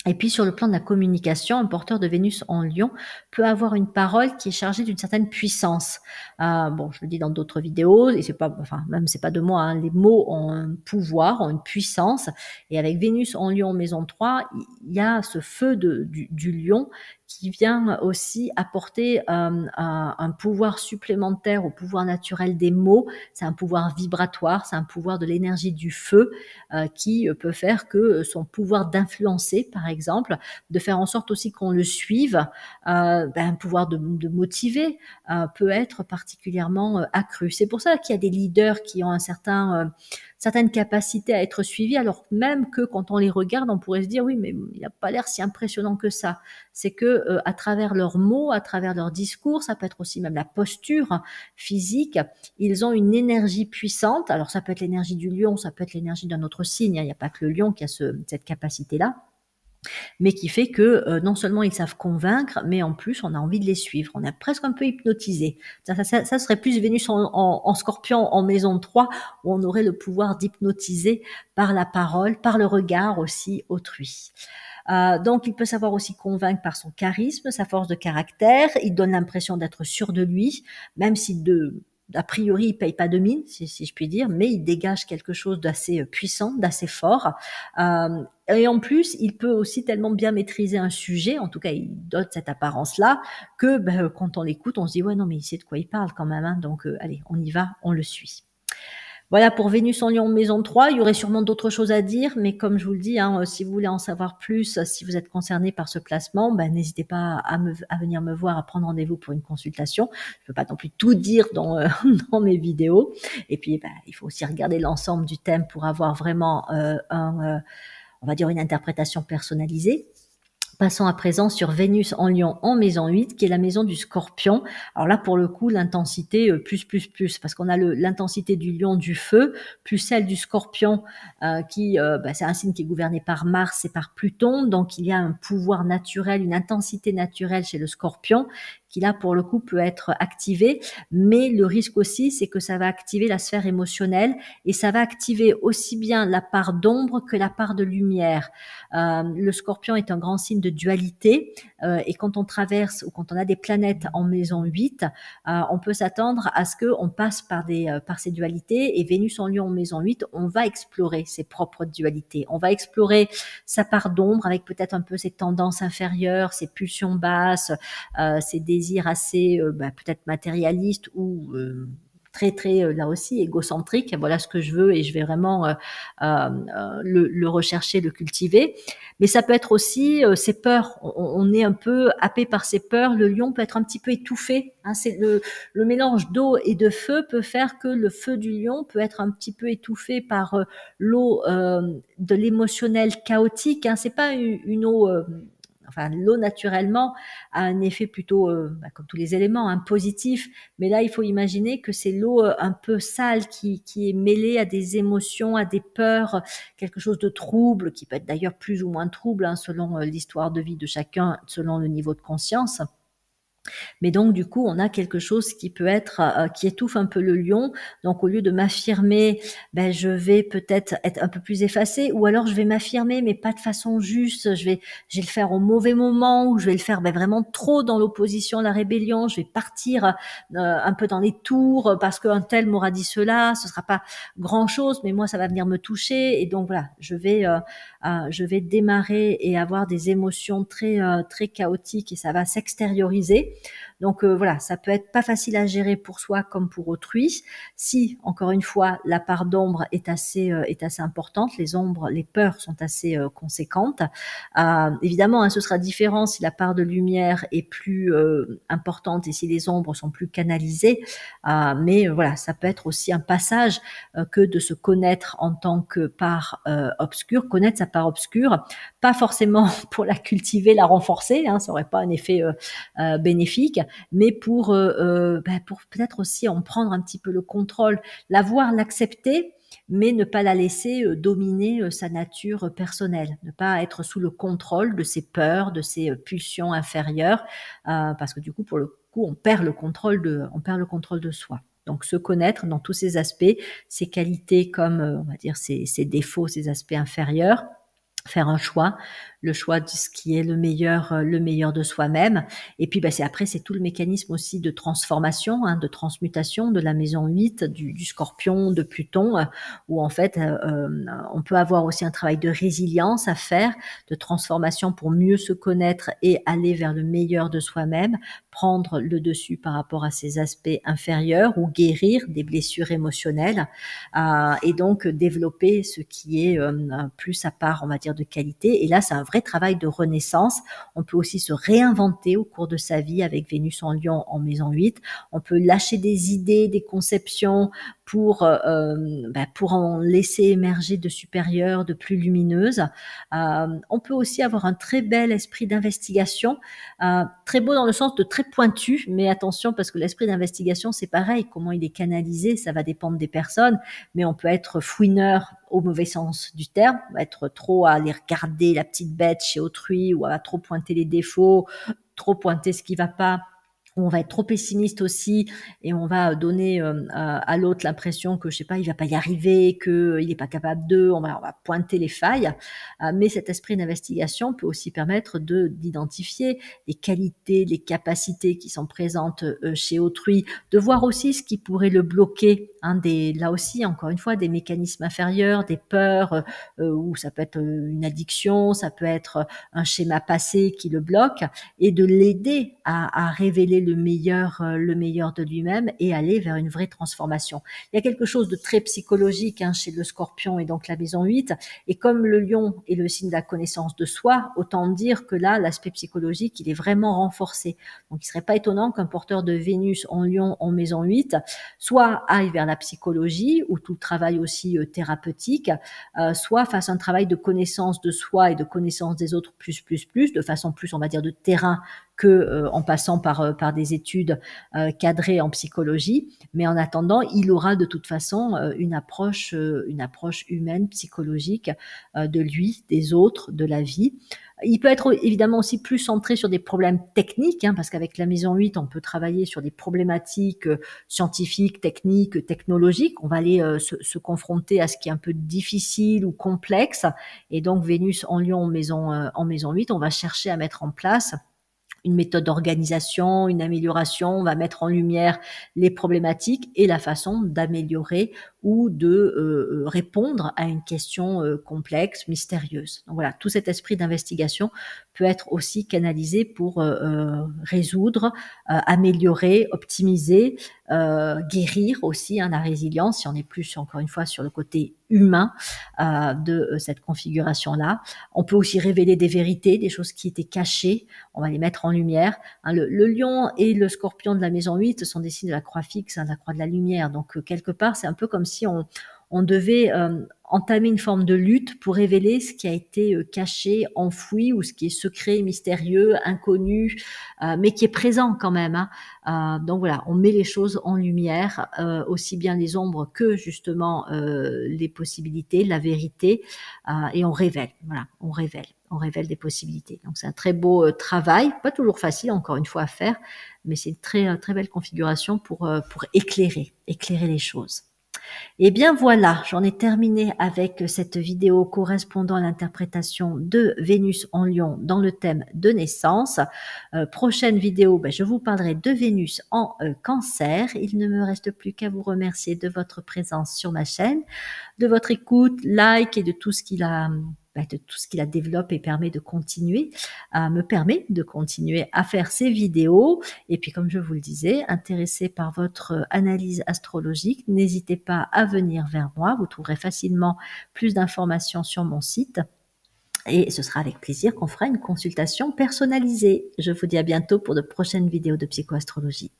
Et puis sur le plan de la communication, un porteur de Vénus en Lion peut avoir une parole qui est chargée d'une certaine puissance. Bon, je le dis dans d'autres vidéos, et c'est pas, enfin même c'est pas de moi, hein, les mots ont un pouvoir, ont une puissance. Et avec Vénus en Lion, maison 3, il y a ce feu du Lion qui vient aussi apporter un pouvoir supplémentaire au pouvoir naturel des mots. C'est un pouvoir vibratoire, c'est un pouvoir de l'énergie du feu qui peut faire que son pouvoir d'influencer, par exemple, de faire en sorte aussi qu'on le suive, un pouvoir de motiver peut être particulièrement accru. C'est pour ça qu'il y a des leaders qui ont certaines capacités à être suivis, alors même que quand on les regarde, on pourrait se dire oui, mais il n'a pas l'air si impressionnant que ça. C'est que à travers leurs mots, à travers leurs discours, ça peut être aussi même la posture physique, ils ont une énergie puissante. Alors ça peut être l'énergie du lion, ça peut être l'énergie d'un autre signe, hein. Il n'y a pas que le lion qui a cette capacité-là, mais qui fait que non seulement ils savent convaincre, mais en plus on a envie de les suivre. On est presque un peu hypnotisé. Ça serait plus Vénus en Scorpion en maison 3, où on aurait le pouvoir d'hypnotiser par la parole, par le regard aussi autrui. Donc, il peut savoir aussi convaincre par son charisme, sa force de caractère. Il donne l'impression d'être sûr de lui, même si a priori, il paye pas de mine, si je puis dire, mais il dégage quelque chose d'assez puissant, d'assez fort. Et en plus, il peut aussi tellement bien maîtriser un sujet, en tout cas, il donne cette apparence-là, que quand on l'écoute, on se dit, ouais, non, mais il sait de quoi il parle quand même, hein, donc allez, on y va, on le suit. Voilà pour Vénus en Lion maison 3. Il y aurait sûrement d'autres choses à dire, mais comme je vous le dis, hein, si vous voulez en savoir plus, si vous êtes concerné par ce placement, n'hésitez pas à venir me voir, à prendre rendez-vous pour une consultation. Je ne peux pas non plus tout dire dans, dans mes vidéos. Et puis, il faut aussi regarder l'ensemble du thème pour avoir vraiment on va dire une interprétation personnalisée. Passons à présent sur Vénus en Lion en maison 8, qui est la maison du Scorpion. Alors là, pour le coup, l'intensité plus, parce qu'on a l'intensité du Lion du feu, plus celle du Scorpion, qui, c'est un signe qui est gouverné par Mars et par Pluton, donc il y a un pouvoir naturel, une intensité naturelle chez le Scorpion, qui là, pour le coup, peut être activé, mais le risque aussi, c'est que ça va activer la sphère émotionnelle, et ça va activer aussi bien la part d'ombre que la part de lumière. Le Scorpion est un grand signe de dualité, et quand on traverse ou quand on a des planètes en maison 8, on peut s'attendre à ce qu'on passe par ces dualités, et Vénus en Lion en maison 8, on va explorer ses propres dualités. On va explorer sa part d'ombre avec peut-être un peu ses tendances inférieures, ses pulsions basses, ses désirs assez peut-être matérialistes ou très là aussi égocentrique. Voilà ce que je veux et je vais vraiment le rechercher, le cultiver. Mais ça peut être aussi ses peurs. On est un peu happé par ses peurs. Le lion peut être un petit peu étouffé, hein. C'est le mélange d'eau et de feu peut faire que le feu du lion peut être un petit peu étouffé par l'eau de l'émotionnel chaotique, hein. C'est pas une eau enfin, l'eau naturellement a un effet plutôt, comme tous les éléments, hein, positif. Mais là, il faut imaginer que c'est l'eau un peu sale qui est mêlée à des émotions, à des peurs, quelque chose de trouble, qui peut être d'ailleurs plus ou moins trouble, hein, selon l'histoire de vie de chacun, selon le niveau de conscience. Mais donc, du coup, on a quelque chose qui peut être, qui étouffe un peu le lion. Donc, au lieu de m'affirmer, je vais peut-être être un peu plus effacée, ou alors je vais m'affirmer, mais pas de façon juste. Je vais le faire au mauvais moment, ou je vais le faire vraiment trop dans l'opposition, la rébellion. Je vais partir un peu dans les tours parce qu'un tel m'aura dit cela. Ce sera pas grand-chose, mais moi, ça va venir me toucher. Et donc, voilà, je vais démarrer et avoir des émotions très chaotiques et ça va s'extérioriser. Donc voilà, ça peut être pas facile à gérer pour soi comme pour autrui. Si, encore une fois, la part d'ombre est assez importante, les ombres, les peurs sont assez conséquentes. Évidemment, hein, ce sera différent si la part de lumière est plus importante et si les ombres sont plus canalisées. Mais voilà, ça peut être aussi un passage que de se connaître en tant que part obscure, connaître sa part obscure, pas forcément pour la cultiver, la renforcer, hein, ça aurait pas un effet bénéfique, bénéfique, mais pour peut-être aussi en prendre un petit peu le contrôle, la voir, l'accepter, mais ne pas la laisser dominer sa nature personnelle, ne pas être sous le contrôle de ses peurs, de ses pulsions inférieures, parce que du coup, pour le coup, on perd le contrôle de soi. Donc, se connaître dans tous ses aspects, ses qualités comme, on va dire, ses défauts, ses aspects inférieurs, faire un choix, le choix de ce qui est le meilleur de soi-même. Et puis, c'est tout le mécanisme aussi de transformation, de transmutation de la maison 8, du Scorpion, de Pluton, où en fait, on peut avoir aussi un travail de résilience à faire, de transformation pour mieux se connaître et aller vers le meilleur de soi-même, prendre le dessus par rapport à ses aspects inférieurs ou guérir des blessures émotionnelles, et donc développer ce qui est plus à part, on va dire, de qualité. Et là, c'est un vrai travail de renaissance. On peut aussi se réinventer au cours de sa vie avec Vénus en Lion en maison 8. On peut lâcher des idées, des conceptions pour en laisser émerger de supérieures, de plus lumineuses. On peut aussi avoir un très bel esprit d'investigation, très beau dans le sens de très pointu, mais attention parce que l'esprit d'investigation, c'est pareil, comment il est canalisé, ça va dépendre des personnes, mais on peut être fouineur au mauvais sens du terme, être trop à aller regarder la petite bête chez autrui ou à trop pointer les défauts, trop pointer ce qui va pas. On va être trop pessimiste aussi et on va donner à l'autre l'impression que, je sais pas, il va pas y arriver, qu'il n'est pas capable de, on va pointer les failles. Mais cet esprit d'investigation peut aussi permettre d'identifier les qualités, les capacités qui sont présentes chez autrui, de voir aussi ce qui pourrait le bloquer, là aussi, encore une fois, des mécanismes inférieurs, des peurs, ou ça peut être une addiction, ça peut être un schéma passé qui le bloque, et de l'aider à révéler le meilleur de lui-même et aller vers une vraie transformation. Il y a quelque chose de très psychologique chez le Scorpion et donc la maison 8. Et comme le Lion est le signe de la connaissance de soi, autant dire que là, l'aspect psychologique, il est vraiment renforcé. Donc, il serait pas étonnant qu'un porteur de Vénus en Lion en maison 8 soit aille vers la psychologie ou tout le travail aussi thérapeutique, soit fasse un travail de connaissance de soi et de connaissance des autres plus, de façon plus, on va dire, de terrain que en passant par des études cadrées en psychologie. Mais en attendant, il aura de toute façon une approche humaine, psychologique de lui, des autres, de la vie. Il peut être évidemment aussi plus centré sur des problèmes techniques, parce qu'avec la maison 8, on peut travailler sur des problématiques scientifiques, techniques, technologiques. On va aller se confronter à ce qui est un peu difficile ou complexe. Et donc, Vénus en Lion en maison 8, on va chercher à mettre en place une méthode d'organisation, une amélioration, on va mettre en lumière les problématiques et la façon d'améliorer ou de répondre à une question complexe, mystérieuse. Donc voilà, tout cet esprit d'investigation peut être aussi canalisé pour résoudre, améliorer, optimiser, guérir aussi la résilience, si on est plus, encore une fois, sur le côté humain de cette configuration-là. On peut aussi révéler des vérités, des choses qui étaient cachées, on va les mettre en lumière. Le Lion et le Scorpion de la maison 8 sont des signes de la croix fixe, la croix de la lumière. Donc, quelque part, c'est un peu comme si on devait entamer une forme de lutte pour révéler ce qui a été caché, enfoui, ou ce qui est secret, mystérieux, inconnu, mais qui est présent quand même. Donc voilà, on met les choses en lumière, aussi bien les ombres que justement les possibilités, la vérité, et on révèle. Voilà, on révèle des possibilités. Donc c'est un très beau travail, pas toujours facile encore une fois à faire, mais c'est une très très belle configuration pour éclairer les choses. Et bien voilà, j'en ai terminé avec cette vidéo correspondant à l'interprétation de Vénus en Lion dans le thème de naissance. Prochaine vidéo, je vous parlerai de Vénus en Cancer. Il ne me reste plus qu'à vous remercier de votre présence sur ma chaîne, de votre écoute, like et de tout ce qu'il a développe et me permet de continuer à faire ces vidéos. Et puis, comme je vous le disais, intéressé par votre analyse astrologique, n'hésitez pas à venir vers moi. Vous trouverez facilement plus d'informations sur mon site. Et ce sera avec plaisir qu'on fera une consultation personnalisée. Je vous dis à bientôt pour de prochaines vidéos de psychoastrologie.